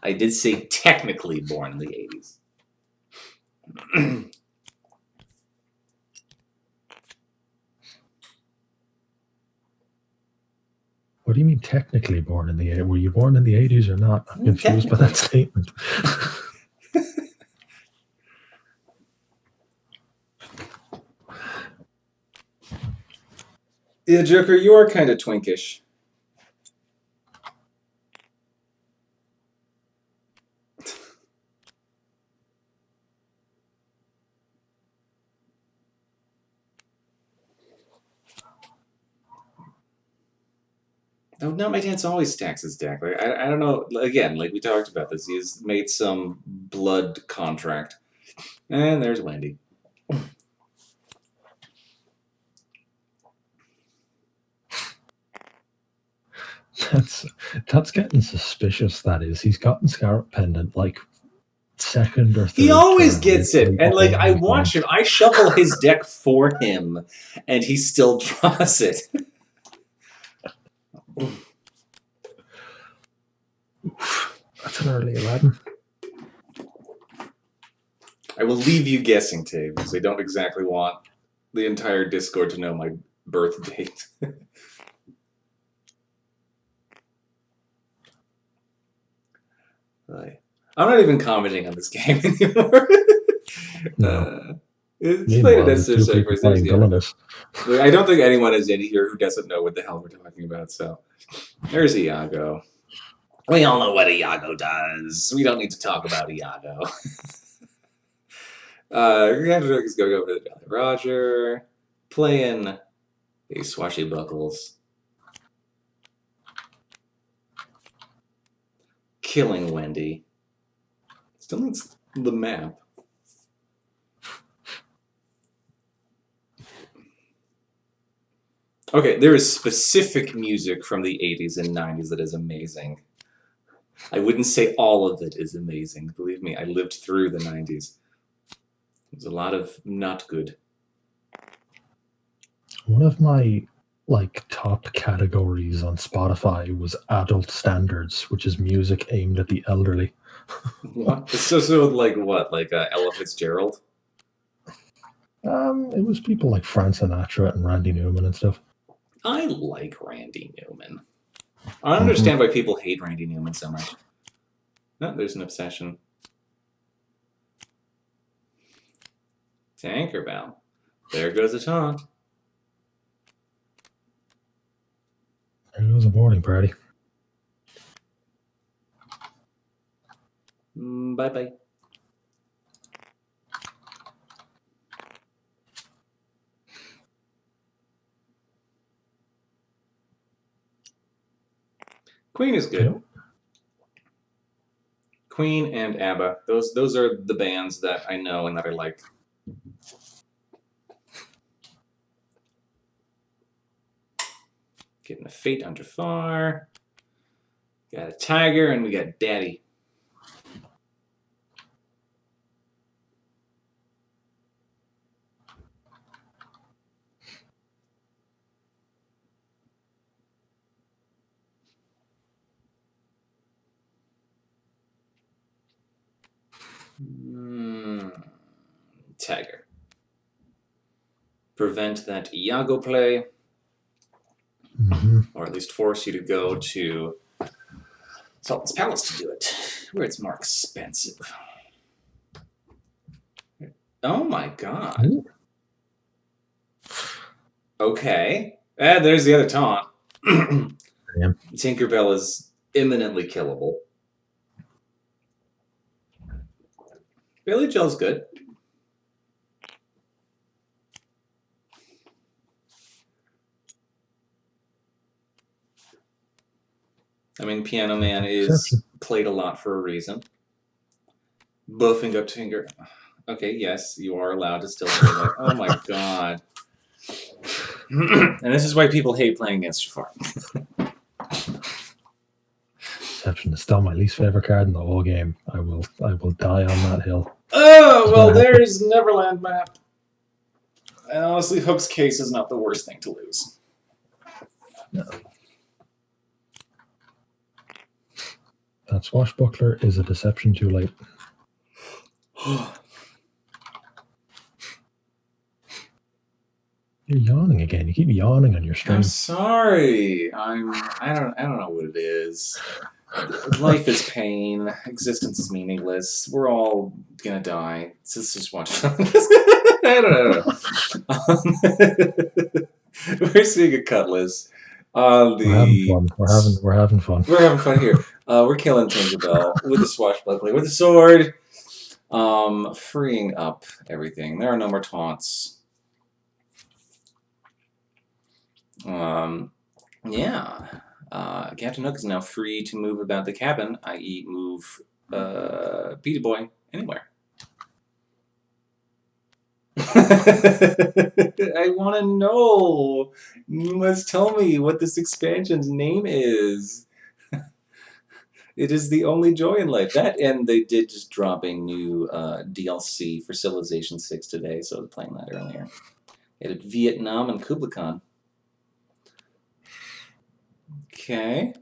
I did say technically born in the 80s. What do you mean technically born in the 80s? Were you born in the 80s or not? I'm confused by that statement. Yeah, Joker, you are kind of twinkish. No, Not My Dance always stacks his deck. Like, I don't know. Again, like we talked about this, he's made some blood contract. And there's Wendy. That's getting suspicious. That is, he's gotten Scarlet Pendant like second or He third always turn, gets it, literally and like I always watch him, wins. I shuffle his deck for him, and he still draws it. Oof, that's an early 11. I will leave you guessing, Tave, because I don't exactly want the entire Discord to know my birth date. I'm not even commenting on this game anymore. No. It's played Meanwhile, against there's their two people servers. There's playing Iago. Villainous. I don't think anyone is in here who doesn't know what the hell we're talking about, so there's Iago. We all know what Iago does. We don't need to talk about Iago. Reactor is going over to Jolly Roger, playing a swashbuckles, killing Wendy. Still needs the map. Okay, there is specific music from the 80s and 90s that is amazing. I wouldn't say all of it is amazing. Believe me, I lived through the 90s. There's a lot of not good. One of my top categories on Spotify was adult standards, which is music aimed at the elderly. What? So like what? Like Ella Fitzgerald? It was people like Frank Sinatra and Randy Newman and stuff. I like Randy Newman. I don't understand why people hate Randy Newman so much. No, there's an obsession. Tinkerbell. There goes a taunt. There goes a boarding party. Bye-bye. Queen is good. Yep. Queen and ABBA. Those are the bands that I know and that I like. Getting a Fate under far. Got a Tiger and we got Daddy. Tiger. Prevent that Iago play. Or at least force you to go to Sultan's Palace to do it, where it's more expensive. Oh my god. Ooh. Okay. There's the other taunt. Damn. Tinkerbell is imminently killable. Billy Joel's good. I mean, Piano Man is played a lot for a reason. Buffing up Tinker. Okay, yes, you are allowed to still play that. Oh my god. And this is why people hate playing against Jafar. Deception is still my least favorite card in the whole game. I will die on that hill. Oh, well, there's Neverland map. And honestly, Hook's case is not the worst thing to lose. No. That swashbuckler is a deception too late. You're yawning again. You keep yawning on your stream. I'm sorry. I don't know what it is. Life is pain. Existence is meaningless. We're all gonna die. Let's just watch. I don't know. We're seeing a Cutlass on the. We're having fun. We're having fun here. We're killing Tinkerbell with the swashbuckler, with the sword, freeing up everything. There are no more taunts. Yeah. Captain Hook is now free to move about the cabin, i.e. move Peter Boy anywhere. I want to know. You must tell me what this expansion's name is. It is the only joy in life. That, and they did just drop a new DLC for Civilization 6 today, so I was playing that earlier. It had Vietnam and Kublai Khan. Okay.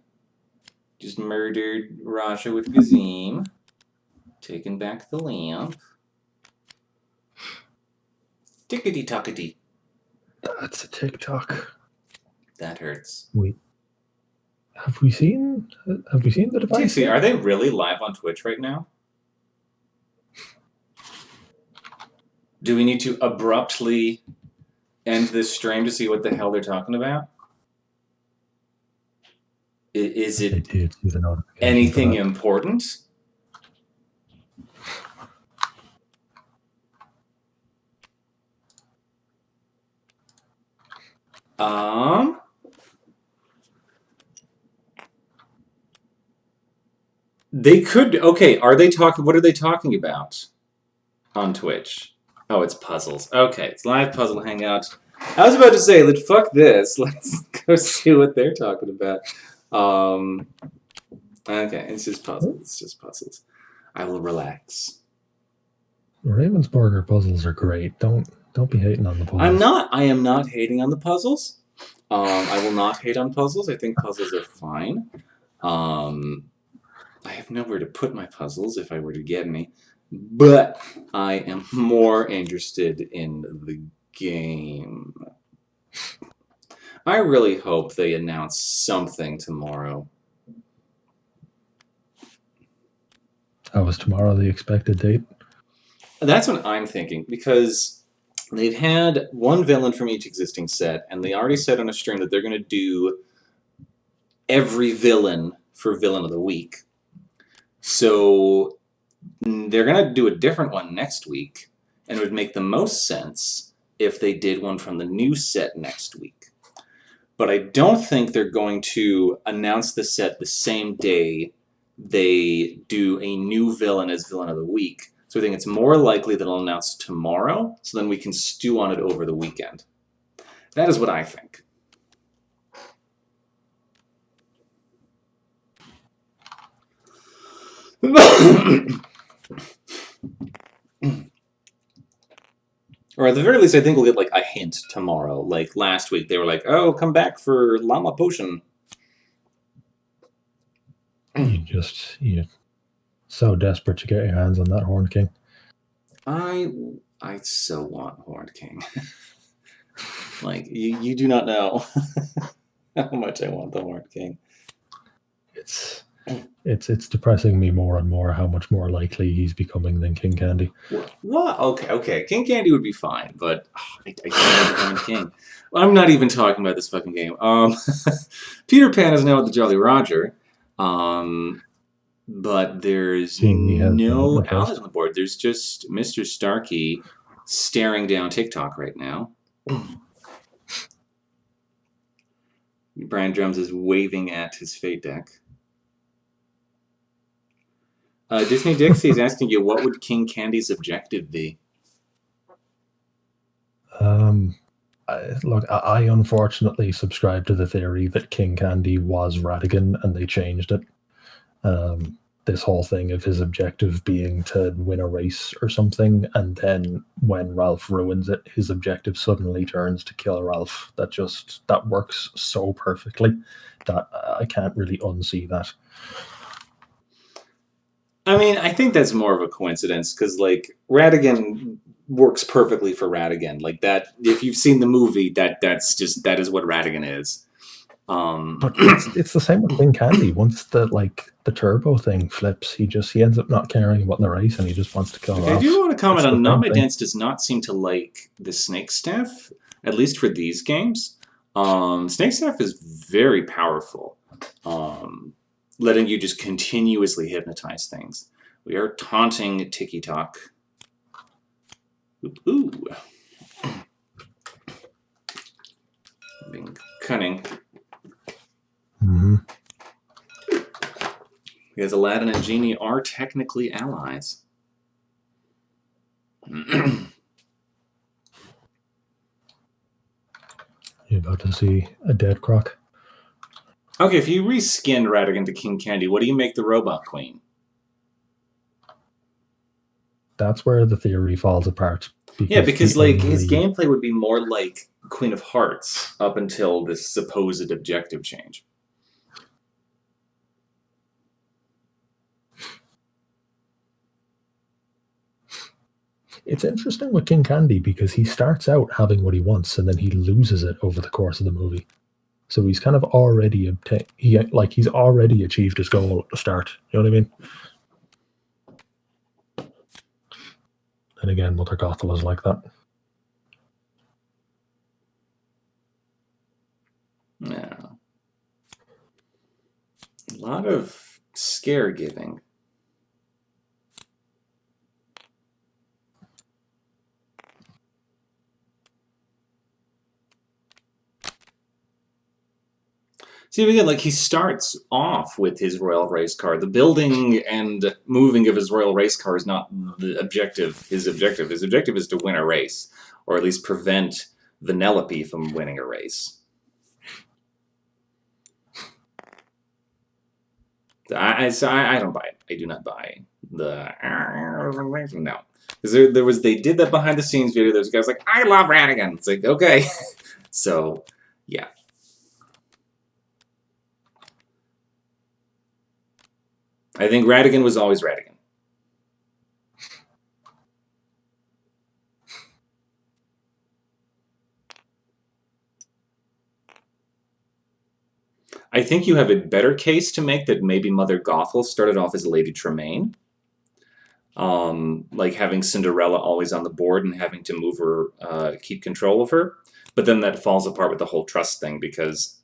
Just murdered Raja with Gazim. Taking back the lamp. Tickety-tockety. That's a TikTok. That hurts. Wait. Have we seen the device? Dixie, are they really live on Twitch right now? Do we need to abruptly end this stream to see what the hell they're talking about? Is it anything important? They could. Okay, are they talking? What are they talking about on Twitch? Oh, it's puzzles. Okay, it's live puzzle hangout. I was about to say, fuck this. Let's go see what they're talking about. Okay, it's just puzzles. It's just puzzles. I will relax. Ravensburger puzzles are great. Don't be hating on the puzzles. I'm not. I am not hating on the puzzles. I will not hate on puzzles. I think puzzles are fine. I have nowhere to put my puzzles if I were to get any, but I am more interested in the game. I really hope they announce something tomorrow. Was tomorrow the expected date? That's what I'm thinking, because they've had one villain from each existing set, and they already said on a stream that they're going to do every villain for Villain of the Week. So they're going to do a different one next week, and it would make the most sense if they did one from the new set next week. But I don't think they're going to announce the set the same day they do a new villain as Villain of the Week. So I think it's more likely that they'll announce tomorrow, so then we can stew on it over the weekend. That is what I think. Or at the very least, I think we'll get like a hint tomorrow. Like last week, they were like, "Oh, come back for Llama Potion." You're so desperate to get your hands on that Horned King. I so want Horned King. Like you do not know how much I want the Horned King. It's depressing me more and more how much more likely he's becoming than King Candy. What? Okay. King Candy would be fine, but I can't have the Horned King. Well, I'm not even talking about this fucking game. Peter Pan is now with the Jolly Roger, but there's no allies on the board. There's just Mr. Starkey staring down TikTok right now. Brian Drums is waving at his fate deck. Disney Dixie is asking you, what would King Candy's objective be? Look, I unfortunately subscribe to the theory that King Candy was Ratigan and they changed it. This whole thing of his objective being to win a race or something, and then when Ralph ruins it, his objective suddenly turns to kill Ralph. That works so perfectly that I can't really unsee that. I mean, I think that's more of a coincidence, because, like, Ratigan works perfectly for Ratigan. Like, that, if you've seen the movie, that is what Ratigan is. But it's the same with King Candy. Once the turbo thing flips, he ends up not caring about the race, and he just wants to kill Ralph. I do want to comment on Not My Dance does not seem to like the Snake Staff, at least for these games. Snake Staff is very powerful. Letting you just continuously hypnotize things. We are taunting Tiki Talk. Ooh. Being cunning. Mm-hmm. Because Aladdin and Genie are technically allies. You're about to see a dead croc. Okay, if you reskinned Radigan to King Candy, what do you make the Robot Queen? That's where the theory falls apart. Yeah, because the like his only gameplay would be more like Queen of Hearts up until this supposed objective change. It's interesting with King Candy because he starts out having what he wants and then he loses it over the course of the movie. So he's kind of already he's already achieved his goal at the start. You know what I mean? And again, Mother Gothel is like that. Yeah. A lot of scare giving. See, again, like he starts off with his Royal Race Car. The building and moving of his Royal Race Car is not the objective. His objective is to win a race, or at least prevent Vanellope from winning a race. I don't buy it. I do not buy the no. Because they did that behind the scenes video. There's guys like, I love Radigan. It's like, okay. So yeah. I think Radigan was always Radigan. I think you have a better case to make that maybe Mother Gothel started off as Lady Tremaine. Like having Cinderella always on the board and having to move her, keep control of her. But then that falls apart with the whole trust thing because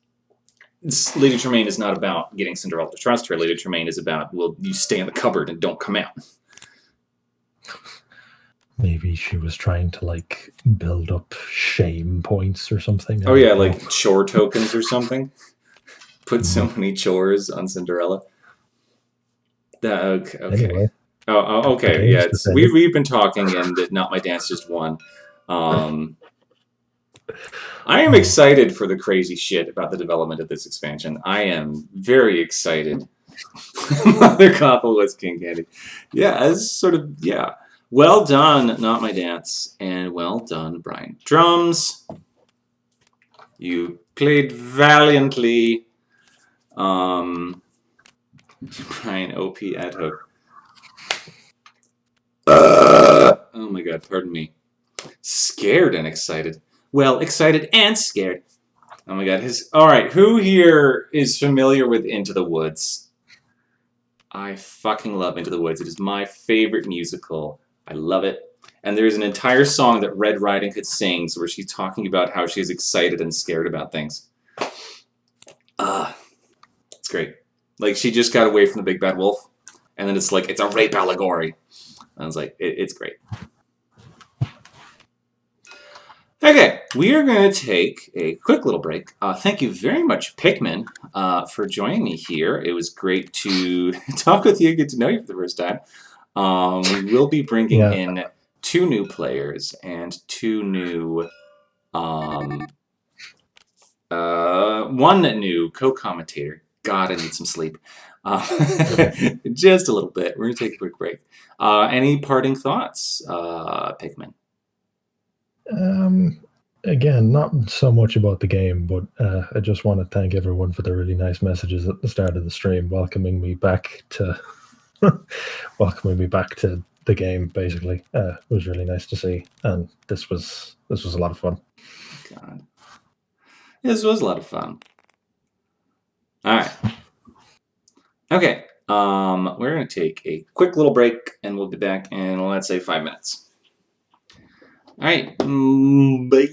Lady Tremaine is not about getting Cinderella to trust her. Lady Tremaine is about, well, you stay in the cupboard and don't come out. Maybe she was trying to like build up shame points or something. Oh yeah, like chore tokens or something. Put so many chores on Cinderella. Okay. Anyway, okay. Yeah, we've been talking, and Not My Dance just won. I am excited for the crazy shit about the development of this expansion. I am very excited. Mother Gothel was King Candy. Yeah, as sort of Well done, Not My Dance, and well done, Brian. Drums. You played valiantly. Brian OP ad hoc. Oh my god, pardon me. Scared and excited. Well, excited and scared. Oh my god. Alright, who here is familiar with Into the Woods? I fucking love Into the Woods. It is my favorite musical. I love it. And there's an entire song that Red Riding Hood sings where she's talking about how she's excited and scared about things. It's great. Like, she just got away from the big bad wolf, and then it's like, it's a rape allegory. I was like, it's great. Okay, we are going to take a quick little break. Thank you very much, Pikmin, for joining me here. It was great to talk with you, get to know you for the first time. We will be bringing in 2 new players and 2 new... one new co-commentator. God, I need some sleep. Just a little bit. We're going to take a quick break. Any parting thoughts, Pikmin? Again, not so much about the game, but I just want to thank everyone for the really nice messages at the start of the stream, welcoming me back to the game. Basically, it was really nice to see, and this was a lot of fun. God, this was a lot of fun. All right. Okay. We're going to take a quick little break, and we'll be back in, let's say, 5 minutes. All right. Bye.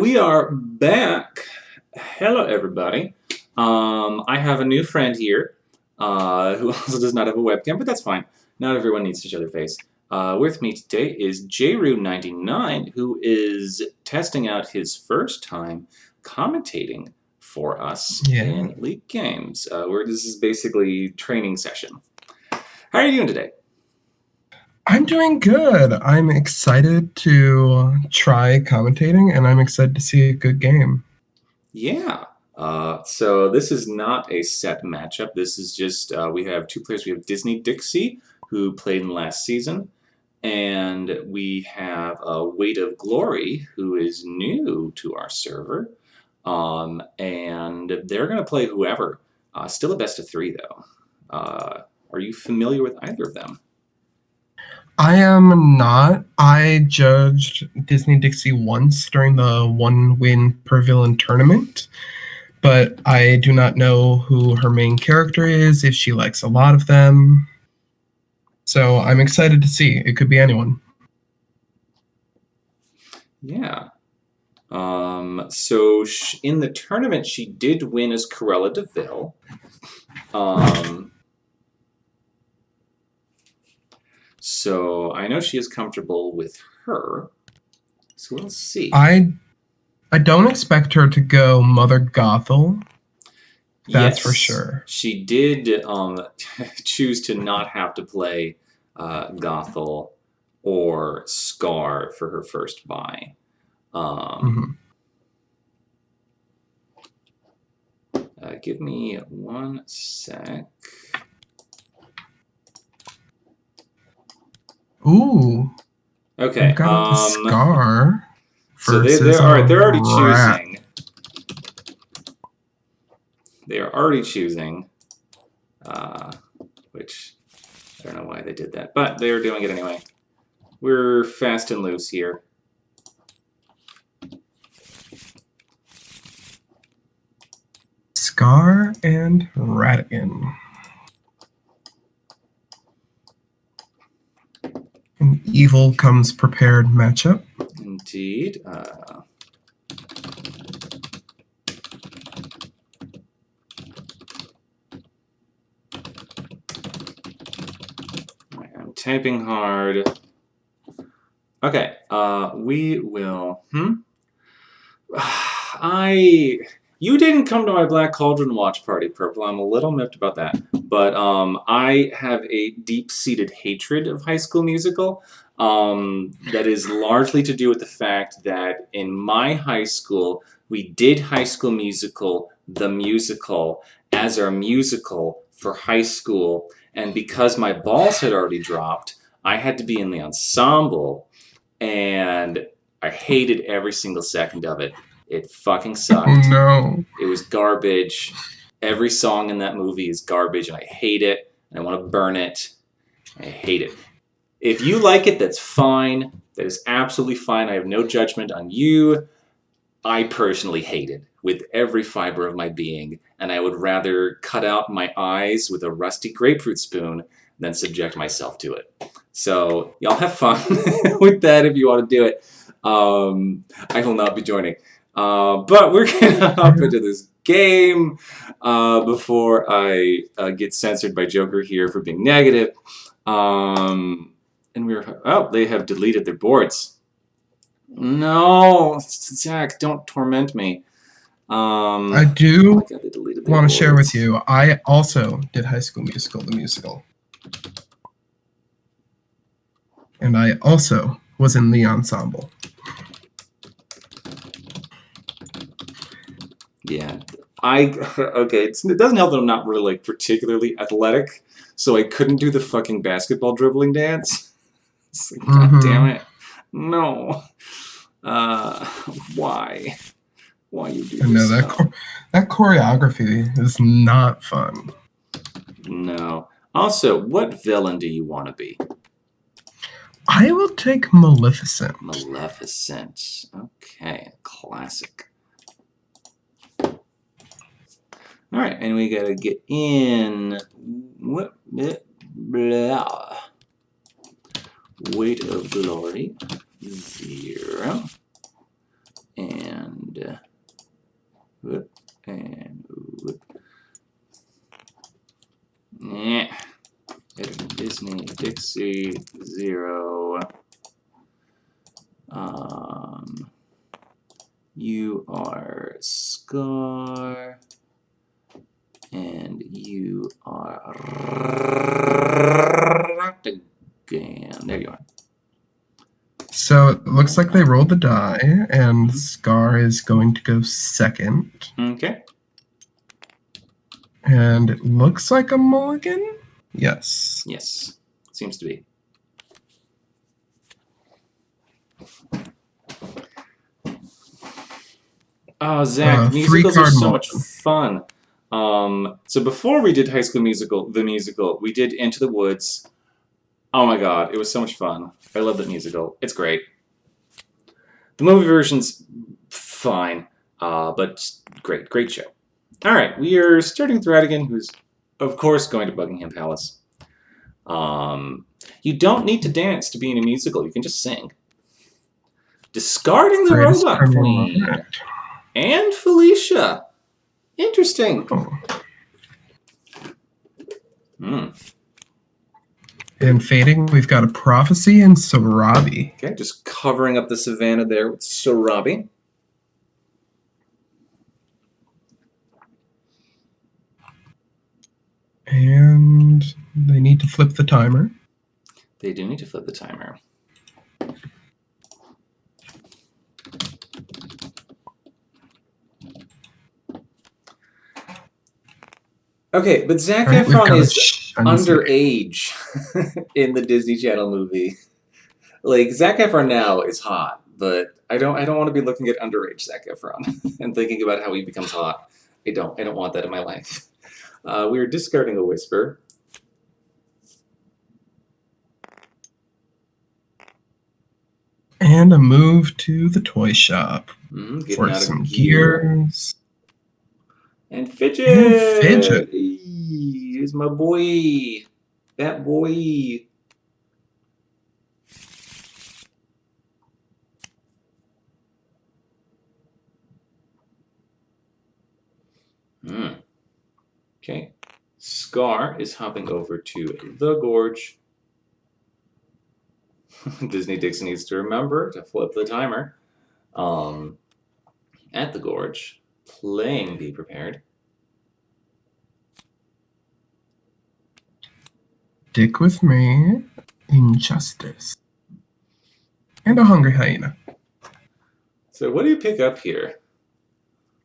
we are back. Hello, everybody. I have a new friend here who also does not have a webcam, but that's fine. Not everyone needs to show their face. With me today is JRU99, who is testing out his first time commentating for us in League games. Where this is basically training session. How are you doing today? I'm doing good. I'm excited to try commentating, and I'm excited to see a good game. Yeah. So this is not a set matchup. This is just, we have two players. We have Disney Dixie, who played in last season, and we have Weight of Glory, who is new to our server, and they're going to play whoever. Still a best of three, though. Are you familiar with either of them? I am not. I judged Disney Dixie once during the one win per villain tournament, but I do not know who her main character is, if she likes a lot of them. So I'm excited to see. It could be anyone. Yeah. So in the tournament, she did win as Corella DeVille. So I know she is comfortable with her. So we'll see. I don't expect her to go Mother Gothel. That's for sure. She did choose to not have to play Gothel or Scar for her first buy. Give me 1 sec. Ooh. Okay. I've got the Scar. So they're already choosing. They are already choosing, which I don't know why they did that, but they are doing it anyway. We're fast and loose here. Scar and Radigan. An evil comes prepared matchup. Indeed. I'm typing hard. Okay, we will. You didn't come to my Black Cauldron watch party, Purple. I'm a little miffed about that. But I have a deep-seated hatred of High School Musical that is largely to do with the fact that in my high school, we did High School Musical, the musical, as our musical for high school. And because my balls had already dropped, I had to be in the ensemble, and I hated every single second of it. It fucking sucked. Oh, no. It was garbage. Every song in that movie is garbage, and I hate it. And I want to burn it. I hate it. If you like it, that's fine. That is absolutely fine. I have no judgment on you. I personally hate it with every fiber of my being, and I would rather cut out my eyes with a rusty grapefruit spoon than subject myself to it. So y'all have fun with that if you want to do it. I will not be joining. But we're going to hop into this game before I get censored by Joker here for being negative. And they have deleted their boards. No, Zach, don't torment me. I do want to share with you, I also did High School Musical, the musical. And I also was in the ensemble. Yeah, okay. It doesn't help that I'm not really particularly athletic, so I couldn't do the fucking basketball dribbling dance. God damn it! No, why? Why you do this? No, that choreography is not fun. No. Also, what villain do you want to be? I will take Maleficent. Maleficent. Okay, classic. All right, and we gotta get in. What? Blah. Weight of Glory 0, and and whoop, and whoop. Yeah. Disney Dixie 0. You are Scar, and you are again. There you are. So it looks like they rolled the die, and Scar is going to go second. Okay. And it looks like a mulligan? Yes. Yes. Seems to be. Oh, Zach, musicals are so much fun. So before we did High School Musical, the musical, we did Into the Woods. Oh my god, it was so much fun. I love that musical. It's great. The movie version's fine, but great. Great show. Alright, we are starting with Radigan, who's, of course, going to Buckingham Palace. You don't need to dance to be in a musical. You can just sing. Discarding the Robot Queen. And Felicia. Interesting. And fading, we've got a Prophecy and Sorabi. Okay, just covering up the savannah there with Sorabi. And they need to flip the timer. They do need to flip the timer. Okay, but Zac Efron is underage in the Disney Channel movie. Like, Zac Efron now is hot, but I don't want to be looking at underage Zac Efron and thinking about how he becomes hot. I don't want that in my life. We're discarding a Whisper. And a move to the toy shop for some gears. And Fidget! Here's my boy. That boy. Okay. Scar is hopping over to the Gorge. Disney Dixie needs to remember to flip the timer. At the Gorge. Playing Be Prepared. Stick with me. Injustice. And a Hungry Hyena. So what do you pick up here?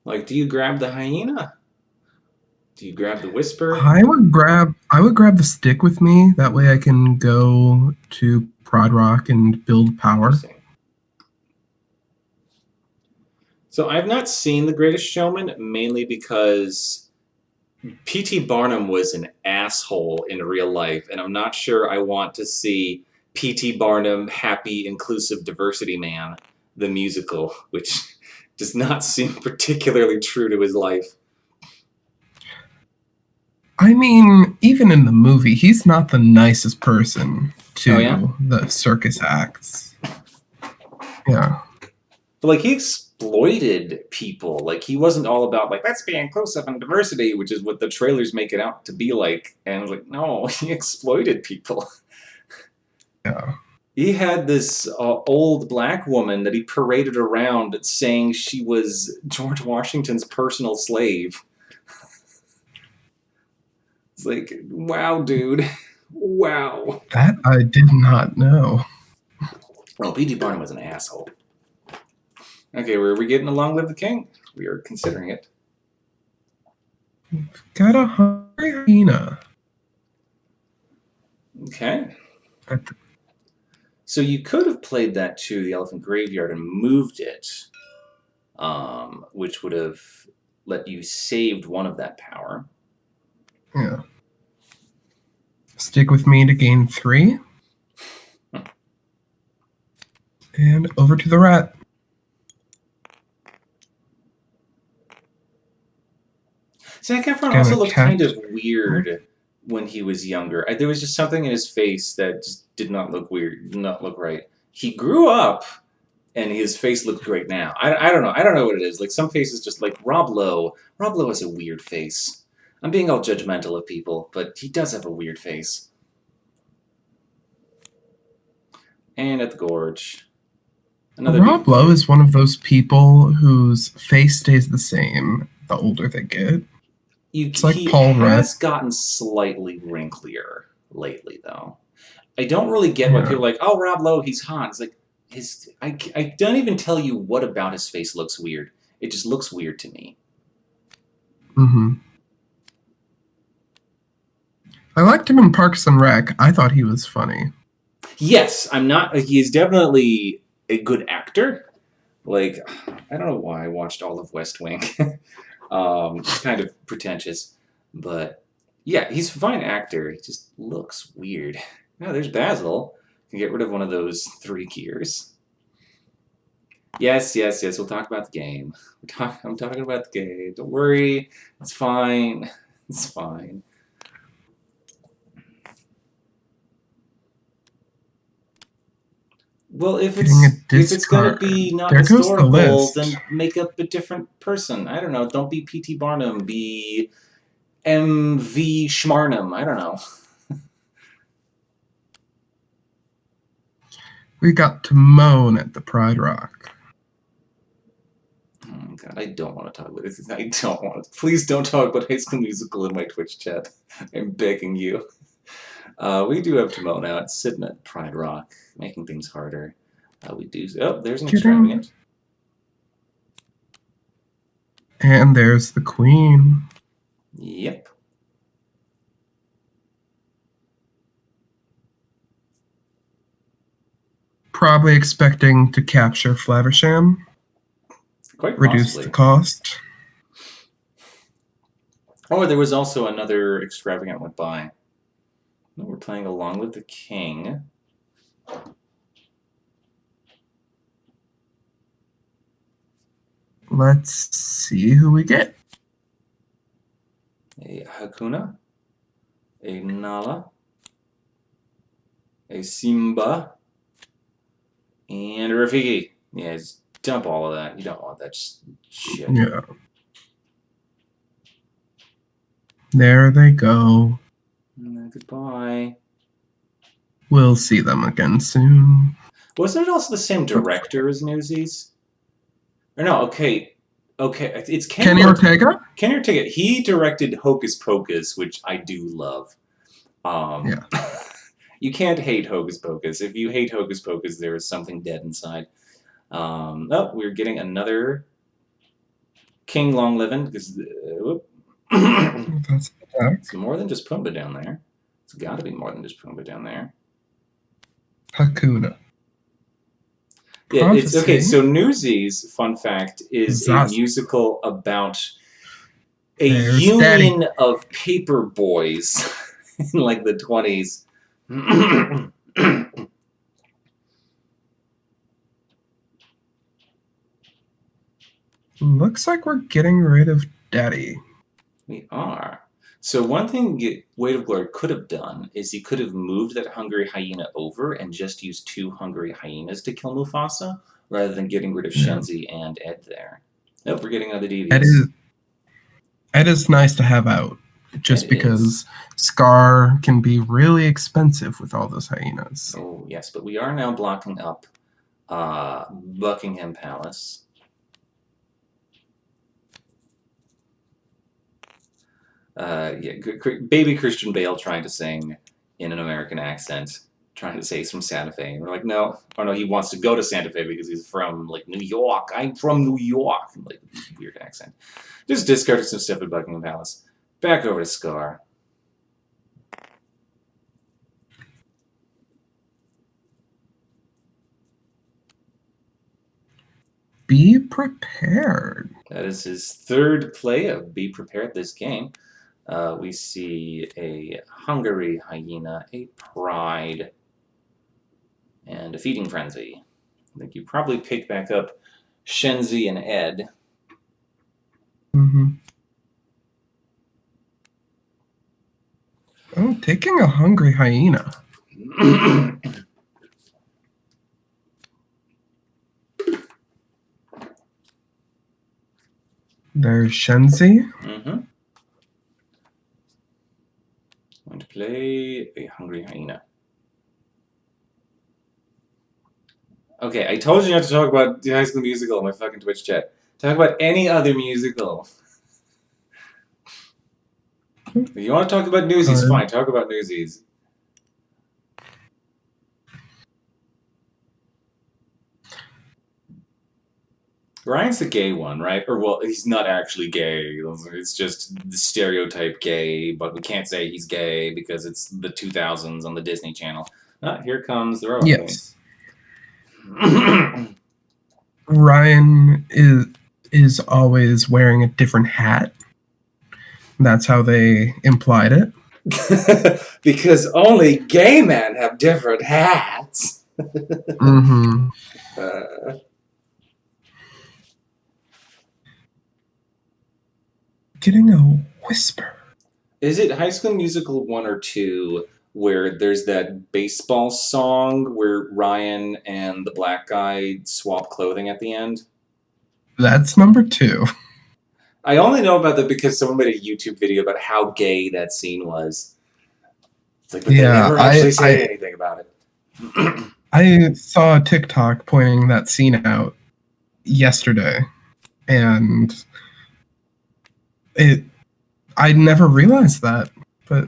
Like, do you grab the hyena? Do you grab the Whisper? I would grab the Stick with Me. That way I can go to Prod Rock and build power. So I've not seen The Greatest Showman, mainly because P.T. Barnum was an asshole in real life, and I'm not sure I want to see P.T. Barnum, Happy, Inclusive, Diversity Man, the musical, which does not seem particularly true to his life. I mean, even in the movie, he's not the nicest person to the circus acts. Yeah. But, like, he exploited people. Like, he wasn't all about, like, let's be inclusive and diversity, which is what the trailers make it out to be like. And I was like, no, he exploited people. Yeah. He had this old black woman that he paraded around saying she was George Washington's personal slave. It's like, wow, dude. Wow. That I did not know. Well, P.T. Barnum was an asshole. Okay, are we getting a Long Live the King? We are considering it. We've got a Hungry Hyena. Okay. So you could have played that to the Elephant Graveyard and moved it, which would have let you saved one of that power. Yeah. Stick with me to gain 3. And over to the rat. Zac Efron also looked kind of weird when he was younger. There was just something in his face that just did not look weird, did not look right. He grew up and his face looked great now. I don't know. I don't know what it is. Like some faces just like Rob Lowe. Rob Lowe has a weird face. I'm being all judgmental of people, but he does have a weird face. And at the gorge. Rob Lowe is one of those people whose face stays the same the older they get. It's like Paul Rudd. He has gotten slightly wrinklier lately, though. I don't really get why people are like, oh, Rob Lowe, he's hot. It's like, I don't even tell you what about his face looks weird. It just looks weird to me. Mm-hmm. I liked him in Parks and Rec. I thought he was funny. Yes, he is definitely a good actor. Like, I don't know why I watched all of West Wing. It's kind of pretentious. But, yeah, he's a fine actor. He just looks weird. Now, there's Basil. Can get rid of one of those 3 gears. Yes. We'll talk about the game. I'm talking about the game. Don't worry. It's fine. It's fine. Well, if it's gonna be not historical, then make up a different person. I don't know. Don't be P.T. Barnum. Be M.V. Schmarnum. I don't know. We got Timon at the Pride Rock. Oh God, I don't want to talk about this. I don't want to. Please don't talk about High School Musical in my Twitch chat. I'm begging you. We do have Timon out, sitting at Pride Rock, making things harder. We do. Oh, there's an extravagant. And there's the Queen. Yep. Probably expecting to capture Flaversham. Quite reduce possibly. The cost. Oh, there was also another extravagant went by. We're playing along with the king. Let's see who we get. A Hakuna, a Nala, a Simba, and a Rafiki. Yeah, just dump all of that. You don't want that shit. Yeah. There they go. Goodbye. We'll see them again soon. Wasn't it also the same director as Newsies? Or no, okay. It's Kenny Ortega? Kenny Ortega. He directed Hocus Pocus, which I do love. Yeah. You can't hate Hocus Pocus. If you hate Hocus Pocus, there is something dead inside. Oh, we're getting another King Long Living. Because it's more than just Pumbaa down there. It's got to be more than just Pumbaa down there. Hakuna. Yeah, it's okay. So Newsies, fun fact, is a musical about a union of paper boys in like the 20s. Looks like we're getting rid of Daddy. We are. So one thing Weight of Glory could have done is he could have moved that hungry hyena over and just used 2 hungry hyenas to kill Mufasa, rather than getting rid of Shenzi and Ed there. Nope, we're getting other deviants. Ed is nice to have out, just because Scar can be really expensive with all those hyenas. Oh, yes, but we are now blocking up Buckingham Palace. Baby Christian Bale trying to sing in an American accent, trying to say he's from Santa Fe. And we're like, no. Oh, no, he wants to go to Santa Fe because he's from, like, New York. I'm from New York. Like, weird accent. Just discarded some stuff at Buckingham Palace. Back over to Scar. Be prepared. That is his 3rd play of Be Prepared this game. We see a Hungary hyena, a Pride, and a Feeding Frenzy. I think you probably pick back up Shenzi and Ed. Mm-hmm. Oh, taking a hungry hyena. There's Shenzi. Mm-hmm. Going to play a hungry hyena. Okay, I told you not to talk about the High School Musical in my fucking Twitch chat. Talk about any other musical. If you want to talk about Newsies, fine. Talk about Newsies. Ryan's the gay one, right? Or, well, he's not actually gay. It's just the stereotype gay, but we can't say he's gay because it's the 2000s on the Disney Channel. Ah, here comes the robot Yes. Ryan is always wearing a different hat. That's how they implied it. Because only gay men have different hats. Mm-hmm. Getting a whisper. Is it High School Musical 1 or 2 where there's that baseball song where Ryan and the black guy swap clothing at the end? That's number 2. I only know about that because someone made a YouTube video about how gay that scene was. It's like, but they never actually say anything about it. I saw a TikTok pointing that scene out yesterday, and I never realized that, but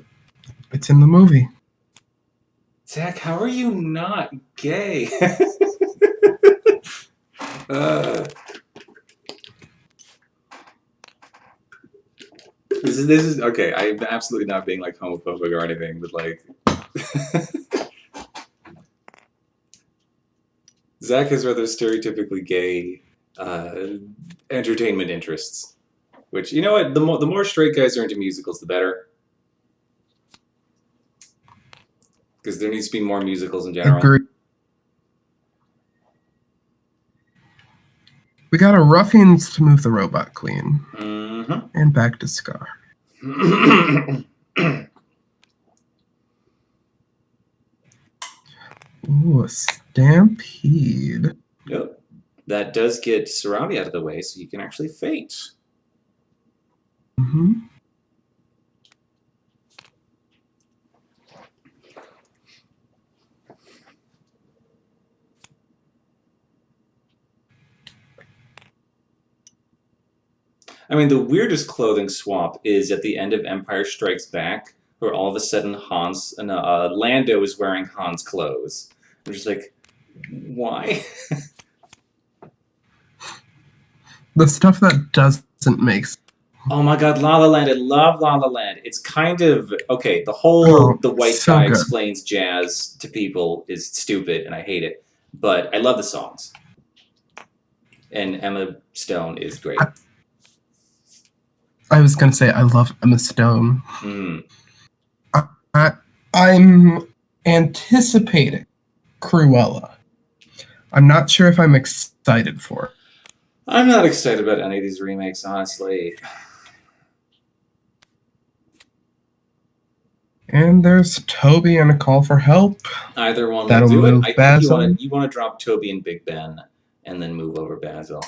it's in the movie. Zach, how are you not gay? This is okay. I'm absolutely not being like homophobic or anything, but like Zach has rather stereotypically gay entertainment interests. Which, you know what, the more straight guys are into musicals, the better. Because there needs to be more musicals in general. Agreed. We got a Ruffians to Move the Robot Queen. Mm-hmm. And back to Scar. Ooh, a Stampede. Yep. That does get Sarabi out of the way, so you can actually fate. Mm-hmm. I mean, the weirdest clothing swap is at the end of Empire Strikes Back, where all of a sudden Lando is wearing Han's clothes. I'm just like, why? The stuff that doesn't make sense. Oh my god, La La Land. I love La La Land. It's kind of, okay, the whole the white so guy good. explains jazz to people is stupid, and I hate it. But I love the songs. And Emma Stone is great. I was going to say, I love Emma Stone. Mm. I'm anticipating Cruella. I'm not sure if I'm excited for it. I'm not excited about any of these remakes, honestly. And there's Toby and A Call for Help. Either one That'll will do it. move I Basil. think you want to drop Toby and Big Ben and then move over Basil.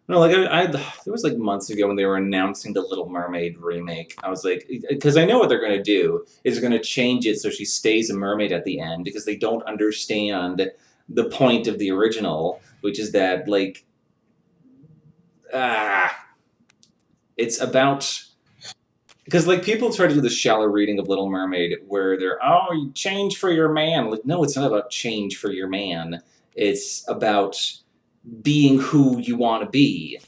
No, like there was like months ago when they were announcing the Little Mermaid remake. I was like, because I know what they're going to do is they're going to change it so she stays a mermaid at the end because they don't understand the point of the original, which is that like, it's about. Because, like, people try to do the shallow reading of Little Mermaid where they're, oh, you change for your man. Like, no, it's not about change for your man. It's about being who you want to be.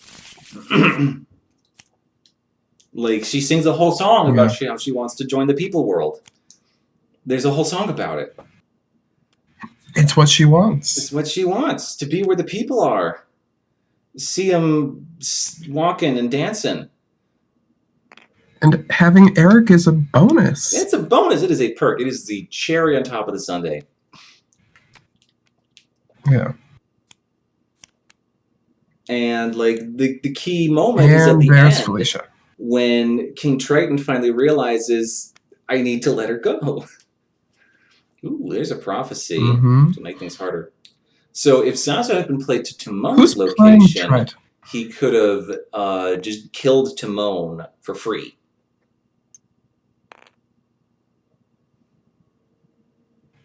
Like, she sings a whole song about how she wants to join the people world. There's a whole song about it. It's what she wants. It's what she wants, to be where the people are. See them walking and dancing. And having Eric is a bonus. It's a bonus. It is a perk. It is the cherry on top of the sundae. Yeah. And, like, the key moment is at the end Felicia. when King Triton finally realizes, I need to let her go. Ooh, there's a prophecy to make things harder. So if Sansa had been played to Timon's location, he could have just killed Timon for free.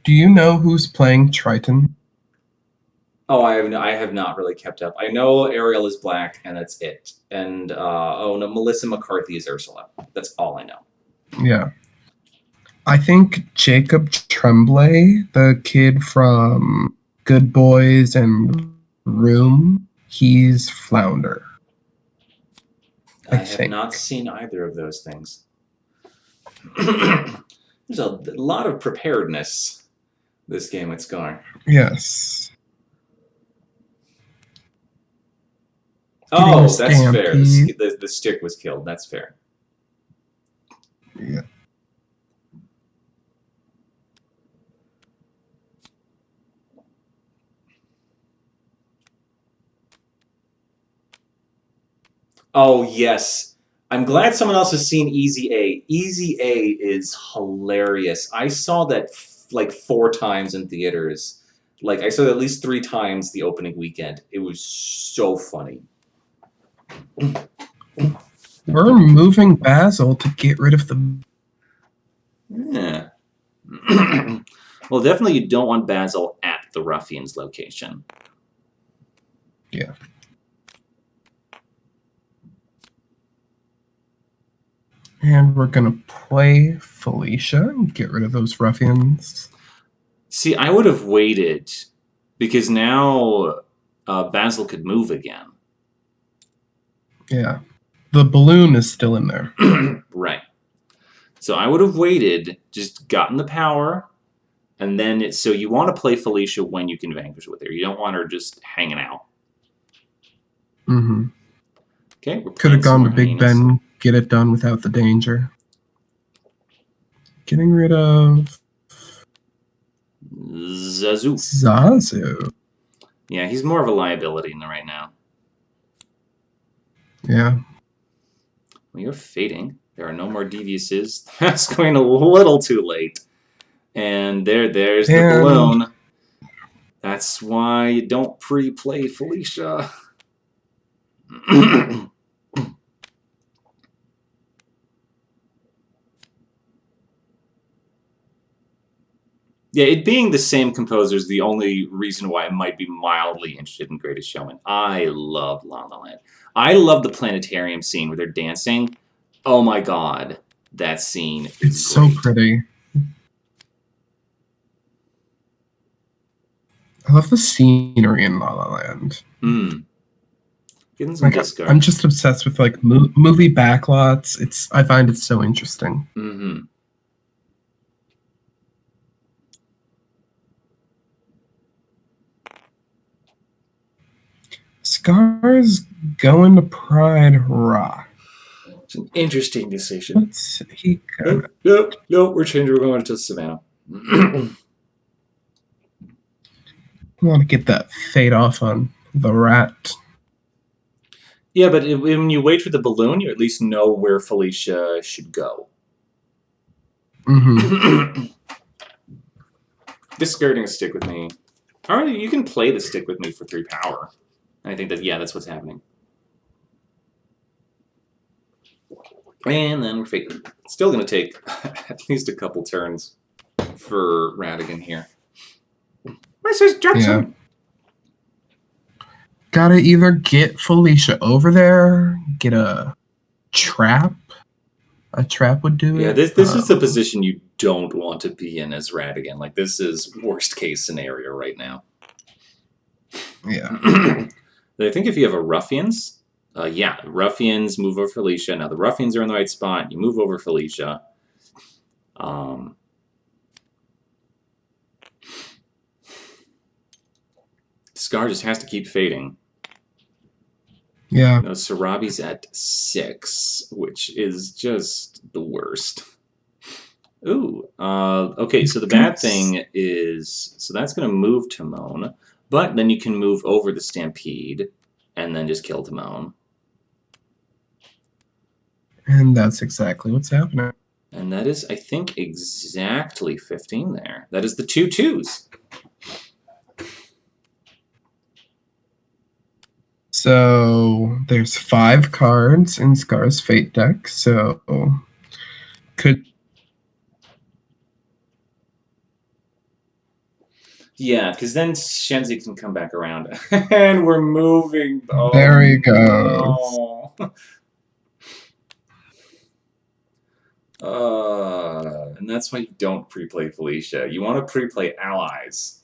Do you know who's playing Triton? Oh, I have not really kept up. I know Ariel is black, and that's it. And Melissa McCarthy is Ursula. That's all I know. Yeah. I think Jacob Tremblay, the kid from Good Boys and Room, he's Flounder. I have not seen either of those things. There's a lot of preparedness this game it's going. Yes. Oh, that's fair. The stick was killed. That's fair. Yeah. Oh, yes. I'm glad someone else has seen Easy A. Easy A is hilarious. I saw that like 4 times in theaters. Like, I saw it at least 3 times the opening weekend. It was so funny. We're moving Basil to get rid of the... Yeah. Well, definitely you don't want Basil at the Ruffians location. Yeah. And we're going to play Felicia and get rid of those ruffians. See, I would have waited, because now Basil could move again. Yeah. The balloon is still in there. Right. So I would have waited, just gotten the power, and then... So you want to play Felicia when you can vanquish with her. You don't want her just hanging out. Mm-hmm. Okay, could have gone to Big Ben, get it done without the danger. Getting rid of... Zazu. Yeah, he's more of a liability right now. Yeah. Well, you're fading. There are no more deviouses. That's going a little too late. And there's the balloon. That's why you don't pre-play Felicia. Yeah, it being the same composer is the only reason why I might be mildly interested in Greatest Showman. I love La La Land. I love the planetarium scene where they're dancing. Oh my god, that scene is It's great. So pretty. I love the scenery in La La Land. Getting some discard. I'm just obsessed with like movie backlots. I find it so interesting. Mm-hmm. Scar's going to Pride Rock. It's an interesting decision. Let's see. No, we're changing. We're going to Savannah. I want to get that fade off on the rat. Yeah, but when you wait for the balloon, you at least know where Felicia should go. Mm-hmm. Discarding a stick with me. Alright, you can play the stick with me for 3 power. I think that, yeah, that's what's happening. And then we're faking. Still going to take at least a couple turns for Radigan here. Mrs. Jackson! Yeah. Gotta either get Felicia over there, get a trap. A trap would do it. Yeah, this is the position you don't want to be in as Radigan. Like, this is worst case scenario right now. Yeah. I think if you have a Ruffians, Ruffians move over Felicia. Now the Ruffians are in the right spot. You move over Felicia. Scar just has to keep fading. Yeah. No, Sarabi's at 6, which is just the worst. Ooh. Okay, so the bad thing is... So that's going to move Timon. But then you can move over the Stampede and then just kill Timon. And that's exactly what's happening. And that is, I think, exactly 15 there. That is the 2 2s. So there's 5 cards in Scar's Fate deck. So could Yeah, because then Shenzi can come back around. And we're moving. Oh, there he goes. No. And that's why you don't pre-play Felicia. You want to pre-play allies.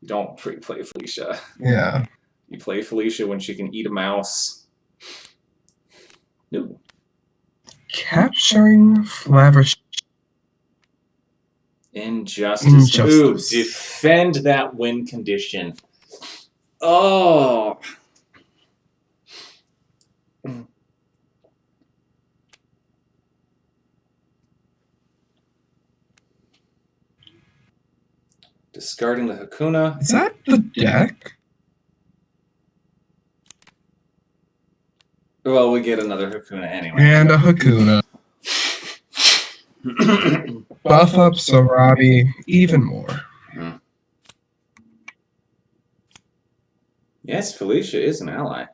You don't pre-play Felicia. Yeah. You play Felicia when she can eat a mouse. No. Capturing Flavish. Injustice. Ooh, defend that win condition. Oh. Discarding the Hakuna. Is that the deck? Well, we get another Hakuna anyway. And a Hakuna. Buff up Sorabi even more. Yes, Felicia is an ally.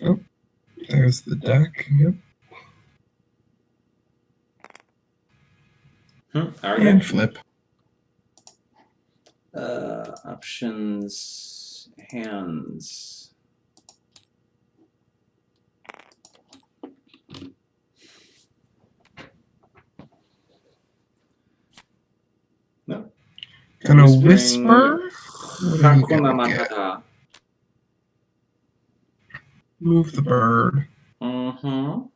Oh, there's the deck. Yep. And flip. Options, hands. No. Gonna whisper. Hakuna Matata. Move the bird. Mm-hmm.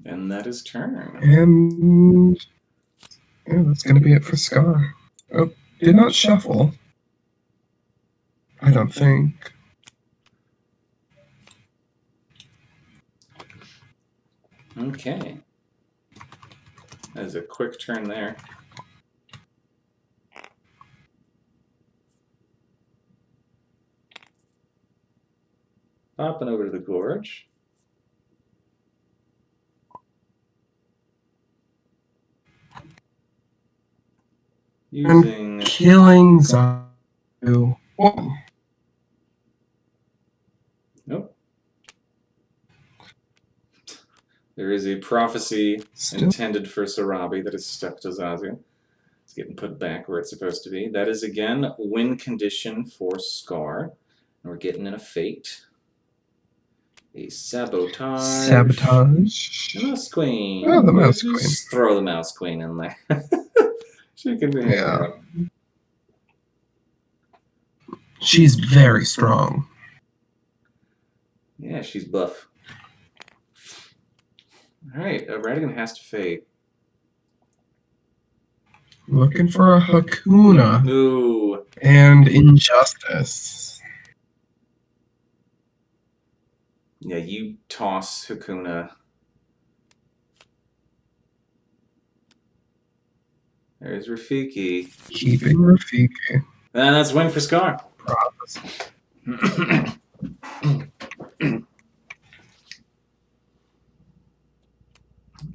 And that is turn. And yeah, that's gonna be it for Scar. Oh, did not shuffle. I don't think. Okay. That is a quick turn there. Popping over to the gorge. Using and killing Zabu. Oh. Nope. There is a prophecy intended for Sorabi that is stuck to Zazu. It's getting put back where it's supposed to be. That is again win condition for Scar. And we're getting in a fate. A sabotage. Sabotage. The Mouse Queen. Oh, the Mouse Queen. Just throw the Mouse Queen in there. She can be. Yeah. She's very strong. Yeah, she's buff. Alright, Radigan has to fade. Looking for a Hakuna. Ooh. And Injustice. Yeah, you toss Hakuna. There's Rafiki. Keeping Rafiki. And that's win for Scar.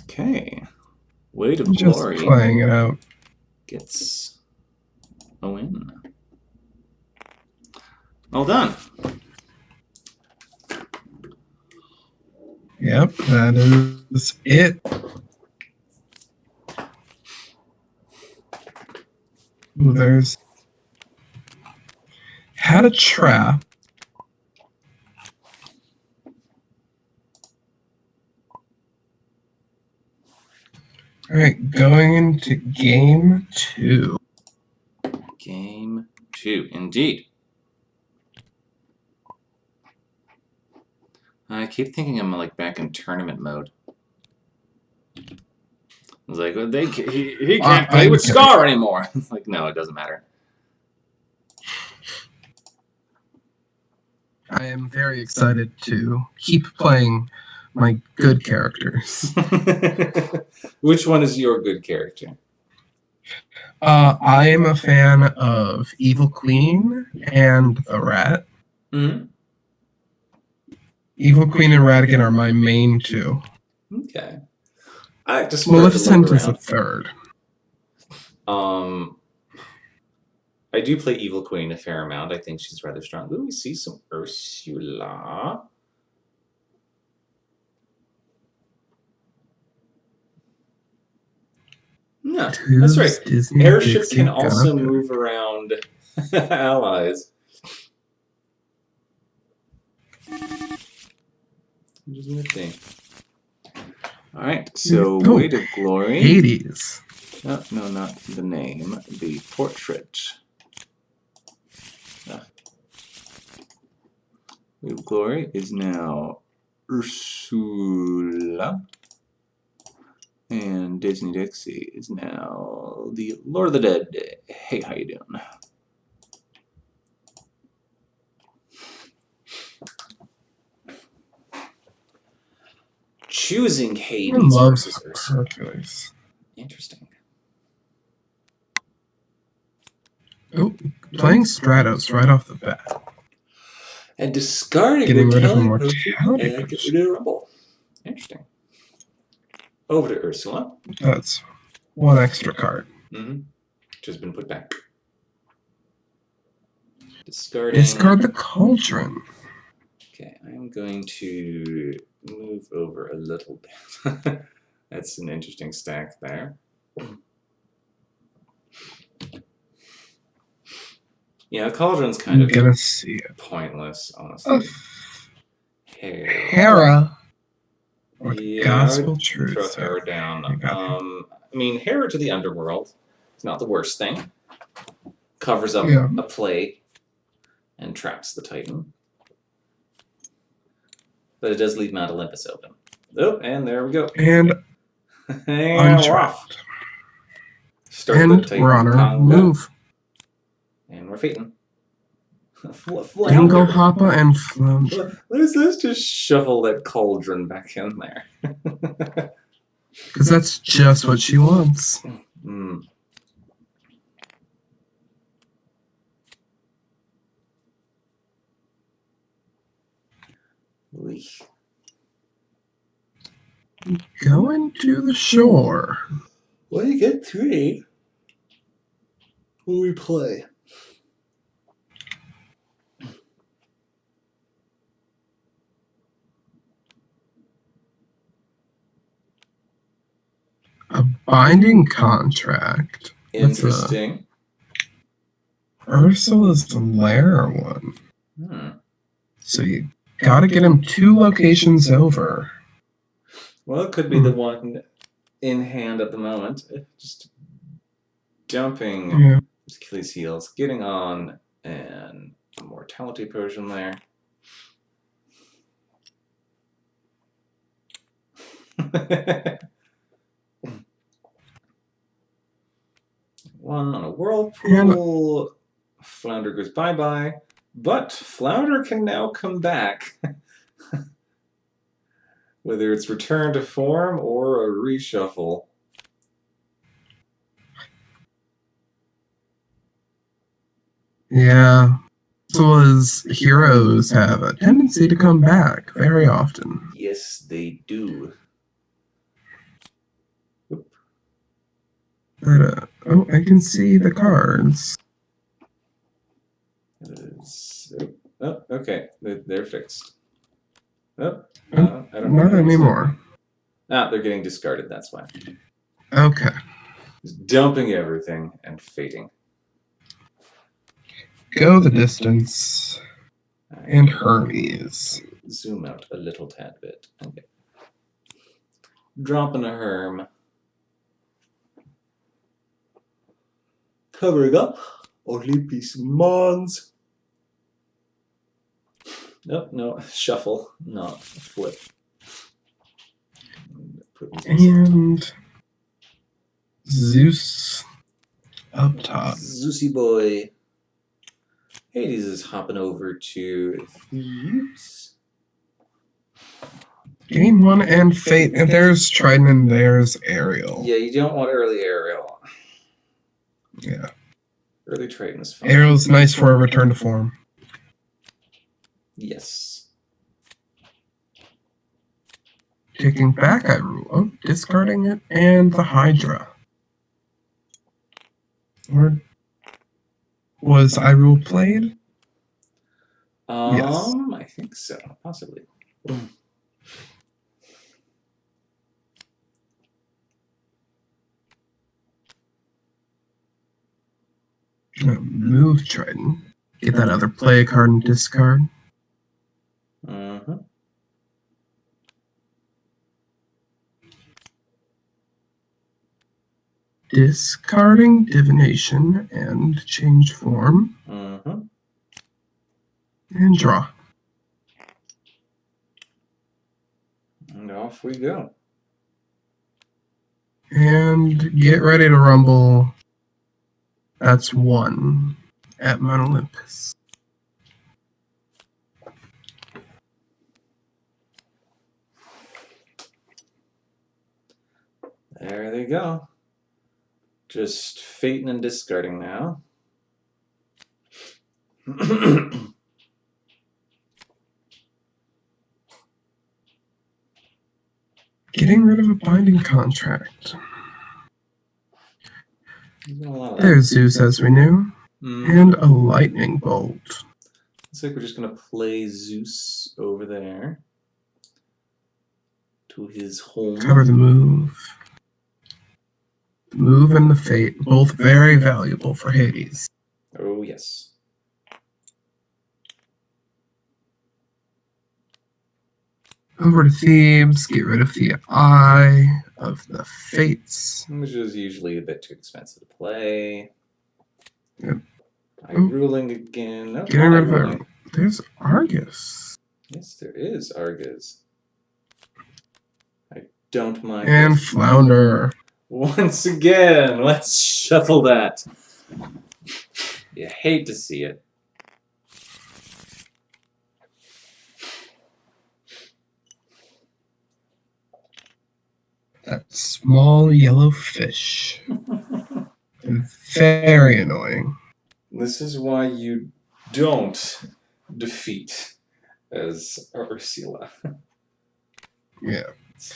Okay. Weight of Glory. Just playing it out. Gets a win. Well done. Yep, that is it. Ooh, there's had a trap. All right, going into game 2. Game 2, indeed. I keep thinking I'm like back in tournament mode. I was like, well, he can't play with Scar anymore. It's like, no, it doesn't matter. I am very excited to keep playing my good characters. Which one is your good character? I am a fan of Evil Queen and the Rat. Mm-hmm. Evil Queen and Radigan are my main two. Okay. I just start to look Maleficent is a around. third. I do play Evil Queen a fair amount. I think she's rather strong. Ooh, we see some Ursula. No, that's right. Disney Airship Dixie can also got it. move around allies. Just nifty. All right, so Oh, Weight of Glory. Hades. No, not the name. The portrait. Weight of Glory is now Ursula. And Disney Dixie is now the Lord of the Dead. Hey, how you doing? Choosing Hades versus Ursula. Hercules. Interesting. Oh, playing Stratos right off the bat. And discarding Getting rid of Mortality Mortality and get rid of Rumble. Interesting. Over to Ursula. That's one extra card. Mm-hmm. Which has been put back. Discarding. Discard the Cauldron. Okay, I'm going to move over a little bit. That's an interesting stack there. Yeah, Cauldron's kind of gonna see it. pointless, honestly. Hera. Or the Yeah, Gospel I would Truth. throw Hera down. I got I mean, Hera to the Underworld is not the worst thing. Covers up a play and traps the Titan. But it does leave Mount Olympus open. Oh, and there we go. And we're off. Start and the Titan we're on our Congo. move. And we're fating. Dingo Hoppa and Flounder. Let's just shovel that Cauldron back in there. Because that's just what she wants. Mm. Going to the shore. Well, you get 3 when we play. A binding contract. Interesting. Ursula's Lair one. Hmm. So you gotta get him 2 locations over. Well, it could be the one in hand at the moment. Just dumping Achilles' heels, getting on, and a mortality potion there. One on a whirlpool. Flounder goes bye-bye. But Flounder can now come back. Whether it's return to form or a reshuffle. Yeah. Ursula's heroes have a tendency to come back very often. Yes, they do. But, I can see the cards. Oh, okay. They're fixed. Oh, I don't Not know. anymore. They're getting discarded, that's why. Okay. Just dumping everything and fating. Go the distance. And Hermes. Zoom out a little tad bit. Okay. Dropping a Herm. Covering up. Olympus Mons. Nope, no. Shuffle, not flip. And Zeus up top. Zeusy boy. Hades is hopping over to Thebes. Game 1 and Fate. And there's Trident and there's Ariel. Yeah, you don't want early Ariel. Yeah. Early Triton is fine. Ariel's nice for a return to form. Yes. Taking back Irulo, discarding it, and the Hydra. Or was Irule played? Yes. I think so, possibly. Move Trident. Get that other play card and discard. Mm-hmm. Discarding Divination and change form. Mm-hmm. And draw. And off we go. And get ready to rumble. That's 1 at Mount Olympus. There they go. Just fating and discarding now. Getting rid of a binding contract. There's Zeus, as we knew. And a lightning bolt. Looks like we're just going to play Zeus over there. To his home. Cover the move. Move and the fate, both very valuable for Hades. Oh, yes. Over to Thebes, get rid of the Eye of the Fates. Which is usually a bit too expensive to play. Yep. Ruling again. No, Getting rid of it. There's Argus. Yes, there is Argus. I don't mind. And Flounder. Once again, let's shuffle that. You hate to see it. That small yellow fish. Very annoying. This is why you don't defeat as Ursula. Yeah.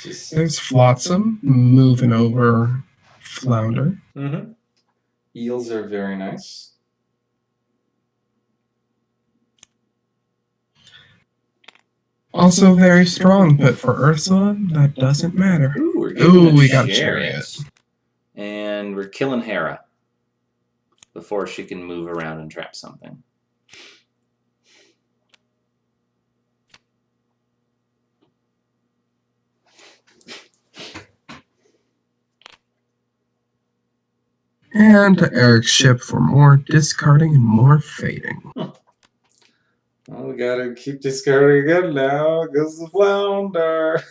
Just... There's Flotsam moving over Flounder. Mm-hmm. Eels are very nice. Also very strong, but for Ursula, that doesn't matter. Ooh, we got a chariot. And we're killing Hera before she can move around and trap something. And to Eric's ship for more discarding and more fading. Well, we gotta keep discarding again now because the Flounder.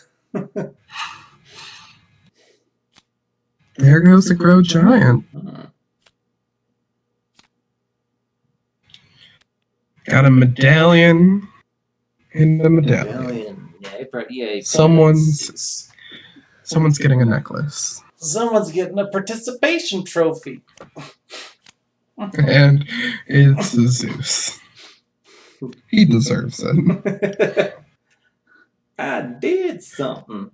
There goes the Grow Giant. Got a medallion and a medallion. Yeah, Someone's getting a necklace. Someone's getting a participation trophy. And it's a Zeus. He deserves it. I did something.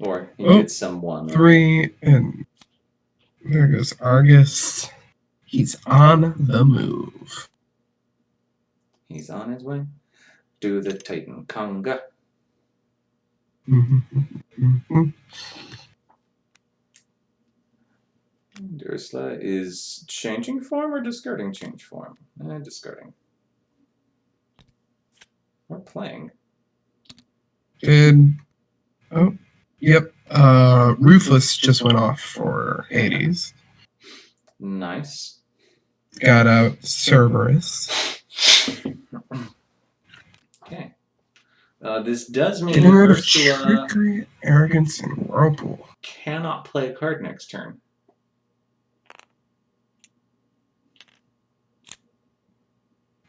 Or he did someone. 3, and there goes Argus. He's on the move. He's on his way. Do the Titan Conga. Ursula is changing form or discarding change form? Discarding. Or playing. Oh, yep. Ruthless just went off for Hades. Nice. Got out Cerberus. Okay. This does mean Getting rid of Ursula trickery, arrogance, and whirlpool. cannot play a card next turn.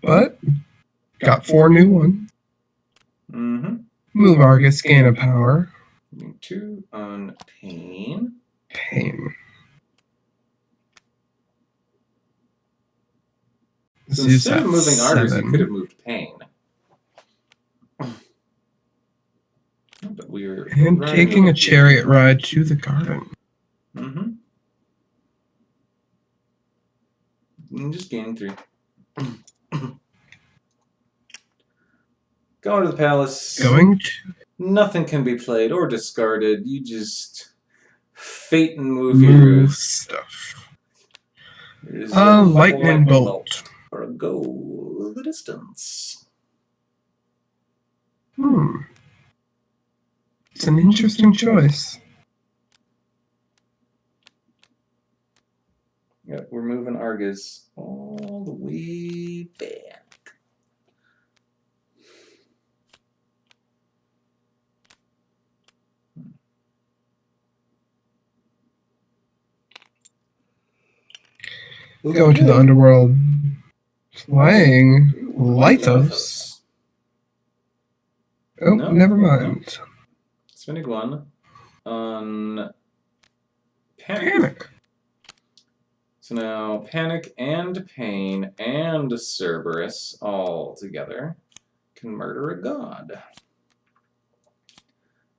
But got 4 new ones. Mm-hmm. Move Argus, gain a power. 2 on Pain. So instead of moving Argus, you could have moved Pain. And taking a chariot ride to the garden. Mm-hmm. And just gain 3. Going to the palace. Going to Nothing can be played or discarded. You just fate and move move stuff. Lightning bolt. Or a go the distance. It's an interesting choice. Yep, we're moving Argus all the way back. Going to the underworld. Playing Lythos. Oh, No, never mind. Spending 1 on Panic. So now Panic and Pain and Cerberus all together can murder a god.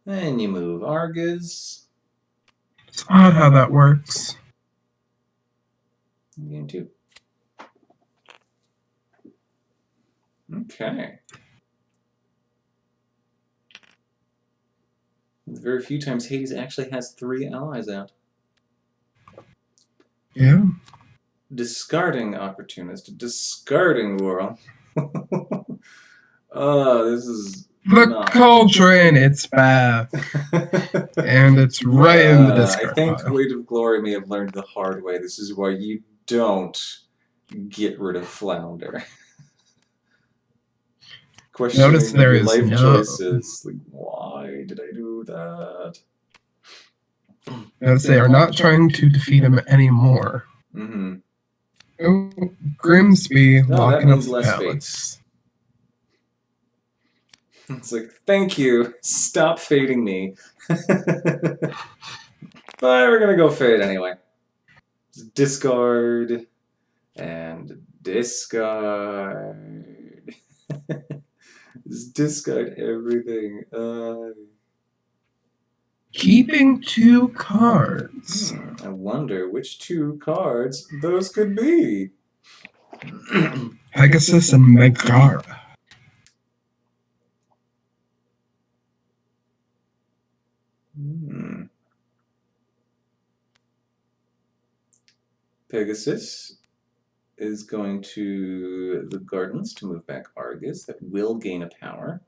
Then you move Argus. It's odd how that works. Game 2. Okay. Very few times Hades actually has 3 allies out. Yeah. Discarding Opportunist. Discarding Whirl. This is The Cauldron, it's back. And it's right in the discard I think pile. Weight of Glory may have learned the hard way. This is why you don't get rid of Flounder. Questioning Notice there your is life no... choices. Like, why did I do that? Notice they are not trying to defeat him anymore. Mm-hmm. Oh, Grimsby No, that locking up means the less palace. It's like, thank you. Stop fading me. But we're gonna go fade anyway. Just discard and discard. Just discard everything. Keeping 2 cards. I wonder which 2 cards those could be. Pegasus and Megara. Pegasus is going to the gardens to move back Argus. That will gain a power.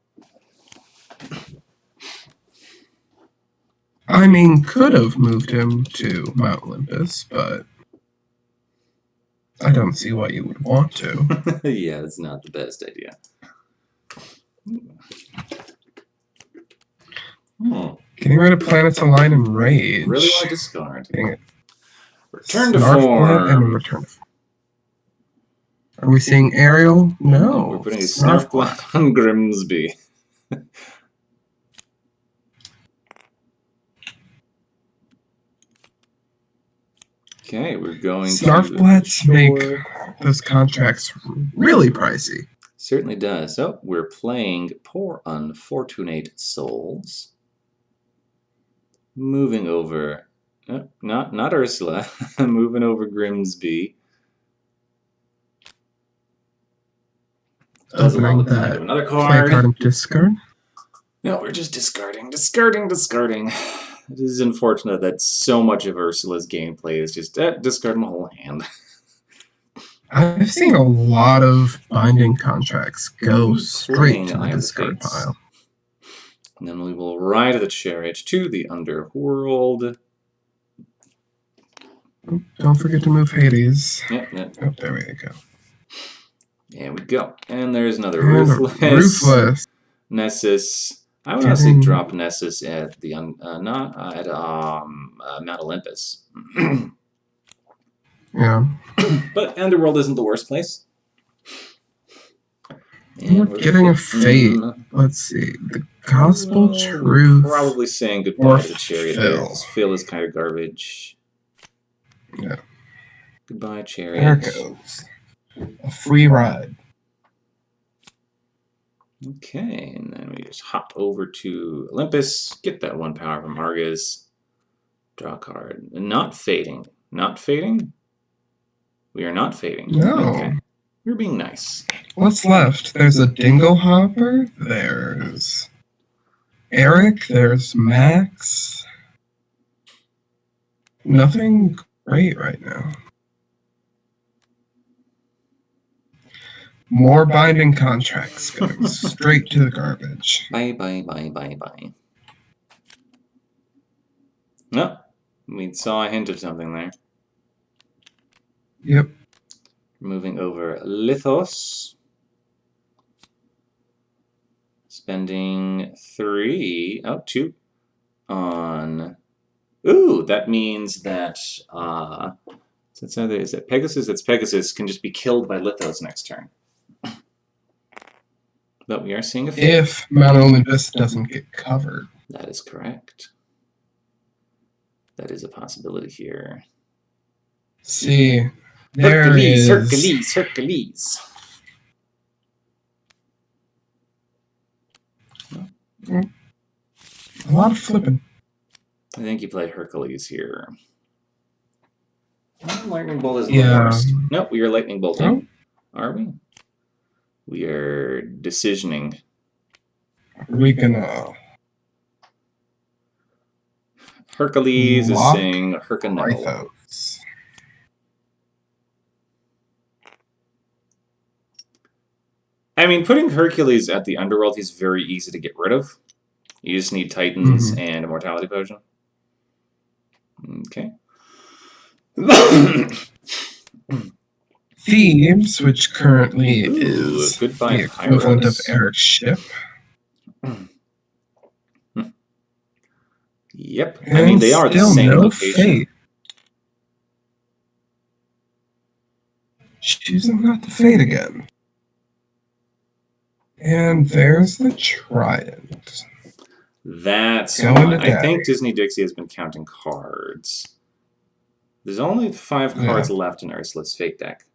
I mean, could have moved him to Mount Olympus, but I don't see why you would want to. Yeah, that's not the best idea. Getting rid of Planets Align and Rage. Really want to discard. Dang it. Return to Snarf form. Blood and return to form. Are we seeing Ariel? No. We're putting a Snarf Blood on Grimsby. Okay, we're going Snarf Bloods make those contracts really pricey. Certainly does. So we're playing Poor Unfortunate Souls. Moving over, not Ursula. Moving over Grimsby. Opening that another play card and discard. No, we're just discarding. It is unfortunate that so much of Ursula's gameplay is just discard my whole hand. I've seen a lot of binding contracts go straight to the discard pile. And then we will ride the chariot to the underworld. Don't forget to move Hades. Yep. Oh, there we go. There we go. And there's another And Ruthless. Nessus. I would honestly drop Nessus at the Mount Olympus. Yeah. But Underworld isn't the worst place. We're getting a fate. Let's see. The Gospel Truth. Probably saying goodbye to the chariot. Phil is kind of garbage. Yeah. Goodbye, chariot. There it goes. A free ride. Okay, and then we just hop over to Olympus, get that 1 power from Argus, draw a card. Not fading. Not fading? We are not fading. No. Okay. You're being nice. What's left? There's a Dingle Hopper. There's Eric. There's Max. Nothing great right now. More binding contracts going straight to the garbage. Bye, bye, bye, bye, bye. No, we saw a hint of something there. Yep. Moving over Lithos. Spending 2 on... Ooh, that means that... is that Pegasus? That's Pegasus can just be killed by Lithos next turn. But we are seeing a fate. If Mount Olympus doesn't get covered. That is correct. That is a possibility here. See, there is... Hercules. A lot of flipping. I think you play Hercules here. Lightning Bolt is the Yeah. worst. Nope, we are Lightning Bolting. Oh. Are we? We are decisioning. We can Hercules is Lock saying Hercanel. Rythos. I mean, putting Hercules at the Underworld, he's very easy to get rid of. You just need Titans and Immortality Potion. Okay. Thebes, which currently is goodbye, the equivalent of Pyros. Eric's ship. Yep. And I mean, they are the still same no location. fate. Choosing not to fade again. And there's the Trident. That's Going to why. I daddy. think Disney Dixie has been counting cards. There's only 5 cards left in Ursula's Fate deck.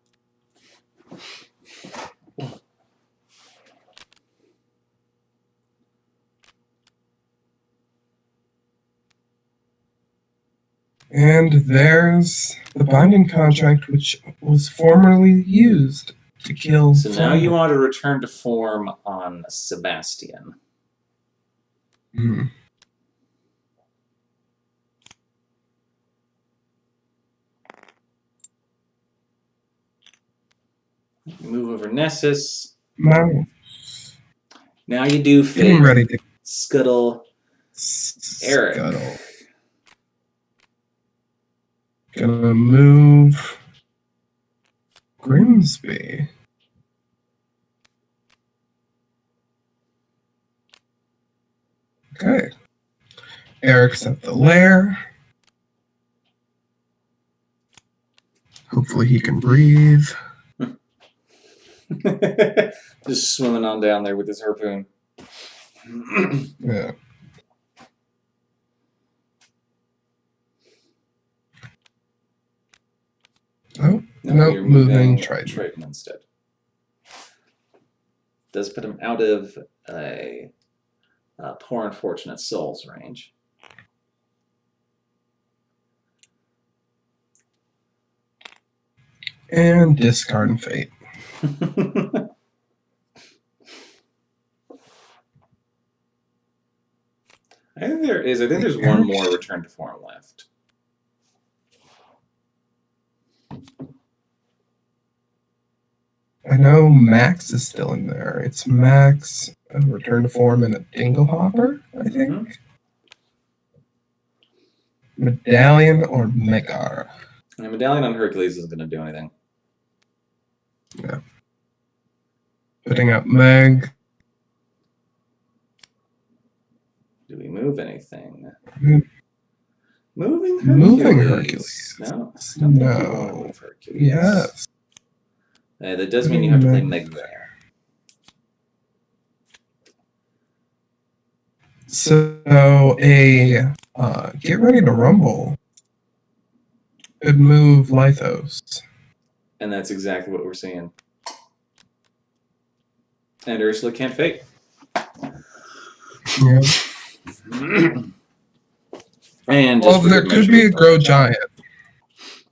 And there's the binding contract, which was formerly used to kill. So now you want to return to form on Sebastian. Hmm. Move over Nessus. Now, Now you do getting Fate. ready to Scuttle. Eric. scuttle. Gonna move Grimsby. Okay. Eric's at the lair. Hopefully he can breathe. Just swimming on down there with his harpoon. Yeah. Oh, no, you're moving Triton. Triton instead. Does put him out of a Poor Unfortunate Souls range. And discard and fate. I think there is. I think there's one more return to form left. I know Max is still in there. It's Max, a return to form, and a Dingle Hopper, I think. Medallion or Megara. And a Medallion on Hercules isn't going to do anything. Yeah. Putting out Meg. Do we move anything? Move- Moving Hercules. Moving Hercules. No. No. Move Hercules. Yes. That does mean you have to play Meg there. So get ready to rumble. Could move Lythos. And that's exactly what we're seeing. And Ursula can't fake. Yeah. And Well, just for there good could measure, be a grow giant.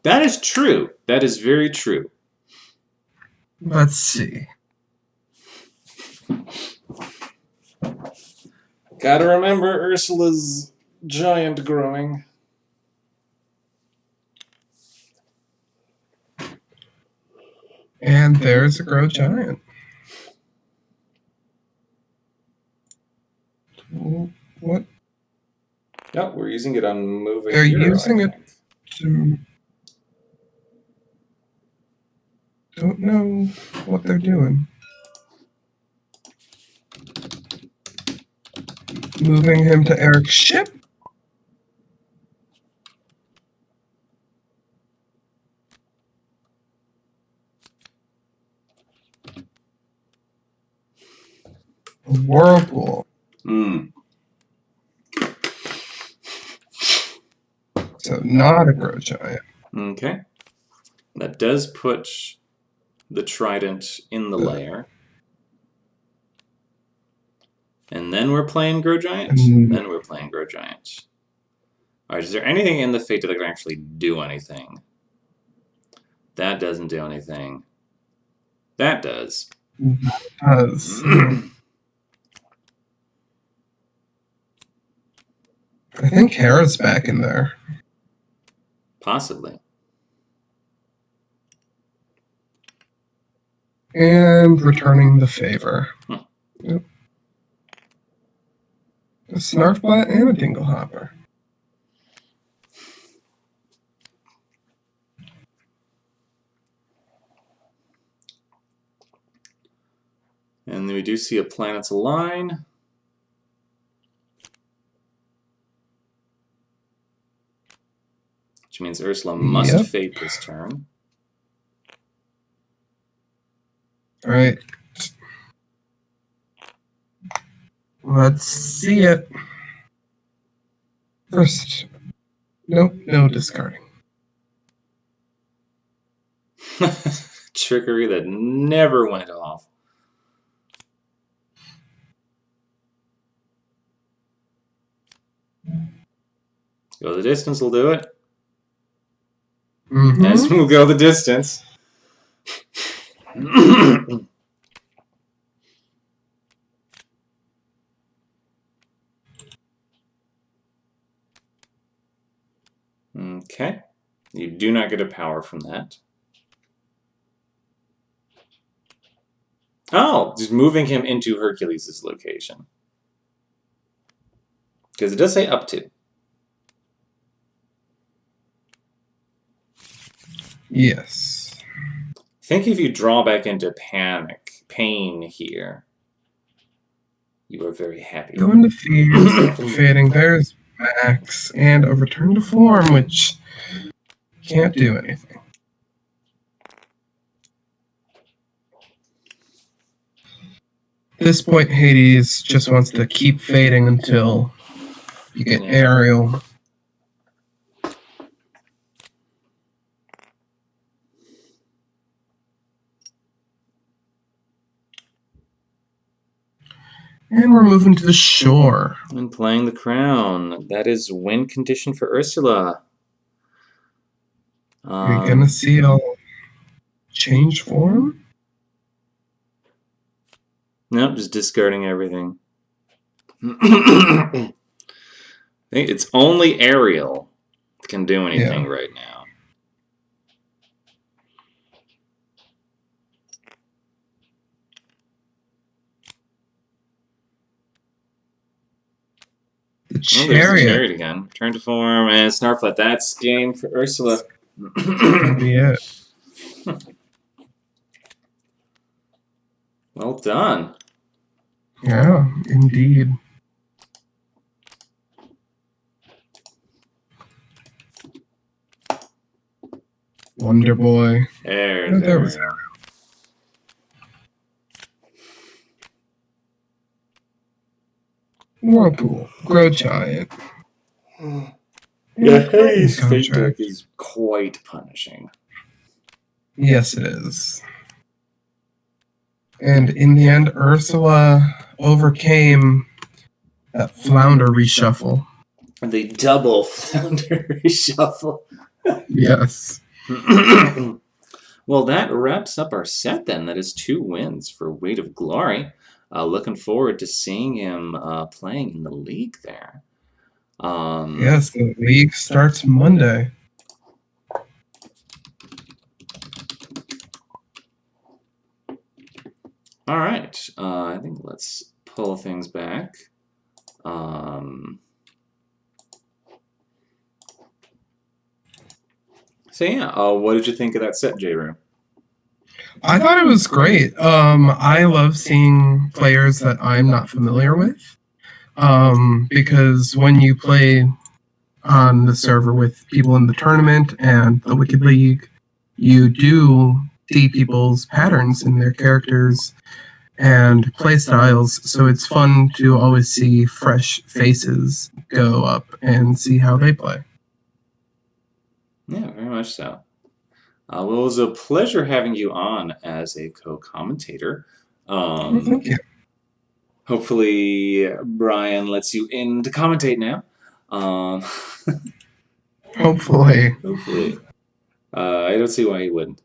that is true. That is very true. Let's see. Gotta remember Ursula's giant growing. And there's a grow giant. What? Yep, we're using it on Move a They're Hero, using I it think. to... Don't know what they're doing. Moving him to Eric's ship? A whirlpool. So not a grow giant. Okay. That does put the trident in the layer. And then we're playing Grow Giant? Then we're playing Grow Giant. Alright, is there anything in the Fate that can actually do anything? That doesn't do anything. That does. Does. I think Hera's back in there. Possibly. And returning the favor. Yep. A Snarfbot and a Dinglehopper. And then we do see a planets align. Which means Ursula must fate this turn. Alright. Let's see it. First. Nope, no discarding. Trickery that never went off. Go the distance will do it. As we'll go the distance. Okay. You do not get a power from that. Oh, just moving him into Hercules' location. Because it does say up to. Yes. I think if you draw back into pain here, you are very happy. Go into Thieves, fading. There's Max, and a return to form, which can't do anything. At this point, Hades just wants to keep fading until you get Ariel. And we're moving to the shore. And playing the crown. That is win condition for Ursula. You're gonna see a change form? Nope, just discarding everything. I think it's only Ariel can do anything right now. The There's chariot. the chariot again. Turn to form and Snarflet. That's game for Ursula. That'll be it. Well done. Yeah, indeed. Wonder Boy. There we go. Whirlpool. Grow Giant. Yeah, Hades' fate deck is quite punishing. Yes, it is. And in the end, Ursula overcame that flounder reshuffle. The double flounder reshuffle. Yes. Well, that wraps up our set then. That is 2 wins for Weight of Glory. Looking forward to seeing him playing in the league there. Yes, the league starts Monday. All right. I think let's pull things back. So yeah, what did you think of that set, J-Roo? I thought it was great. I love seeing players that I'm not familiar with. Because when you play on the server with people in the tournament and the Wicked League, you do see people's patterns in their characters and play styles. So it's fun to always see fresh faces go up and see how they play. Yeah, very much so. Well, it was a pleasure having you on as a co-commentator. Thank you. Hopefully, Brian lets you in to commentate now. Hopefully. Hopefully. I don't see why he wouldn't.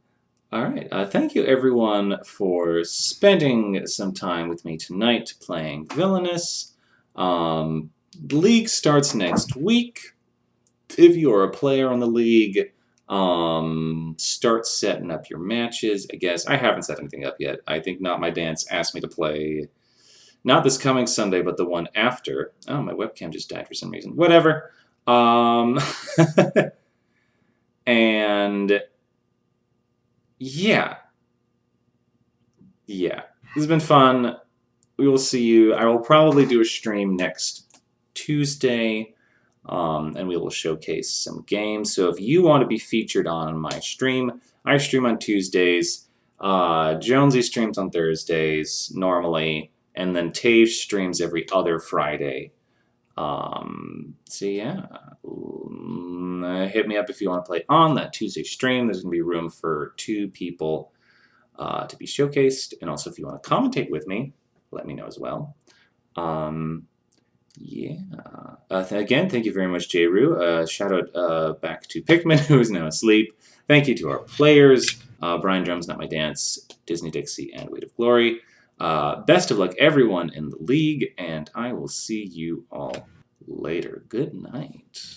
All right. Thank you, everyone, for spending some time with me tonight playing Villainous. The league starts next week. If you're a player on the league, start setting up your matches. I guess I haven't set anything up yet. I think Not My Dance asked me to play not this coming Sunday, but the one after. Oh, my webcam just died for some reason. Whatever. And yeah. This has been fun. We will see you. I will probably do a stream next Tuesday. And we will showcase some games. So if you want to be featured on my stream, I stream on Tuesdays. Jonesy streams on Thursdays normally, and then Tage streams every other Friday. So yeah, hit me up if you want to play on that Tuesday stream. There's going to be room for 2 people to be showcased, and also if you want to commentate with me, let me know as well. Again, thank you very much, J-Roo. Shout out back to Pikmin, who is now asleep. Thank you to our players, Brian Drums, Not My Dance, Disney Dixie, and Weight of Glory. Best of luck, everyone in the league, and I will see you all later. Good night.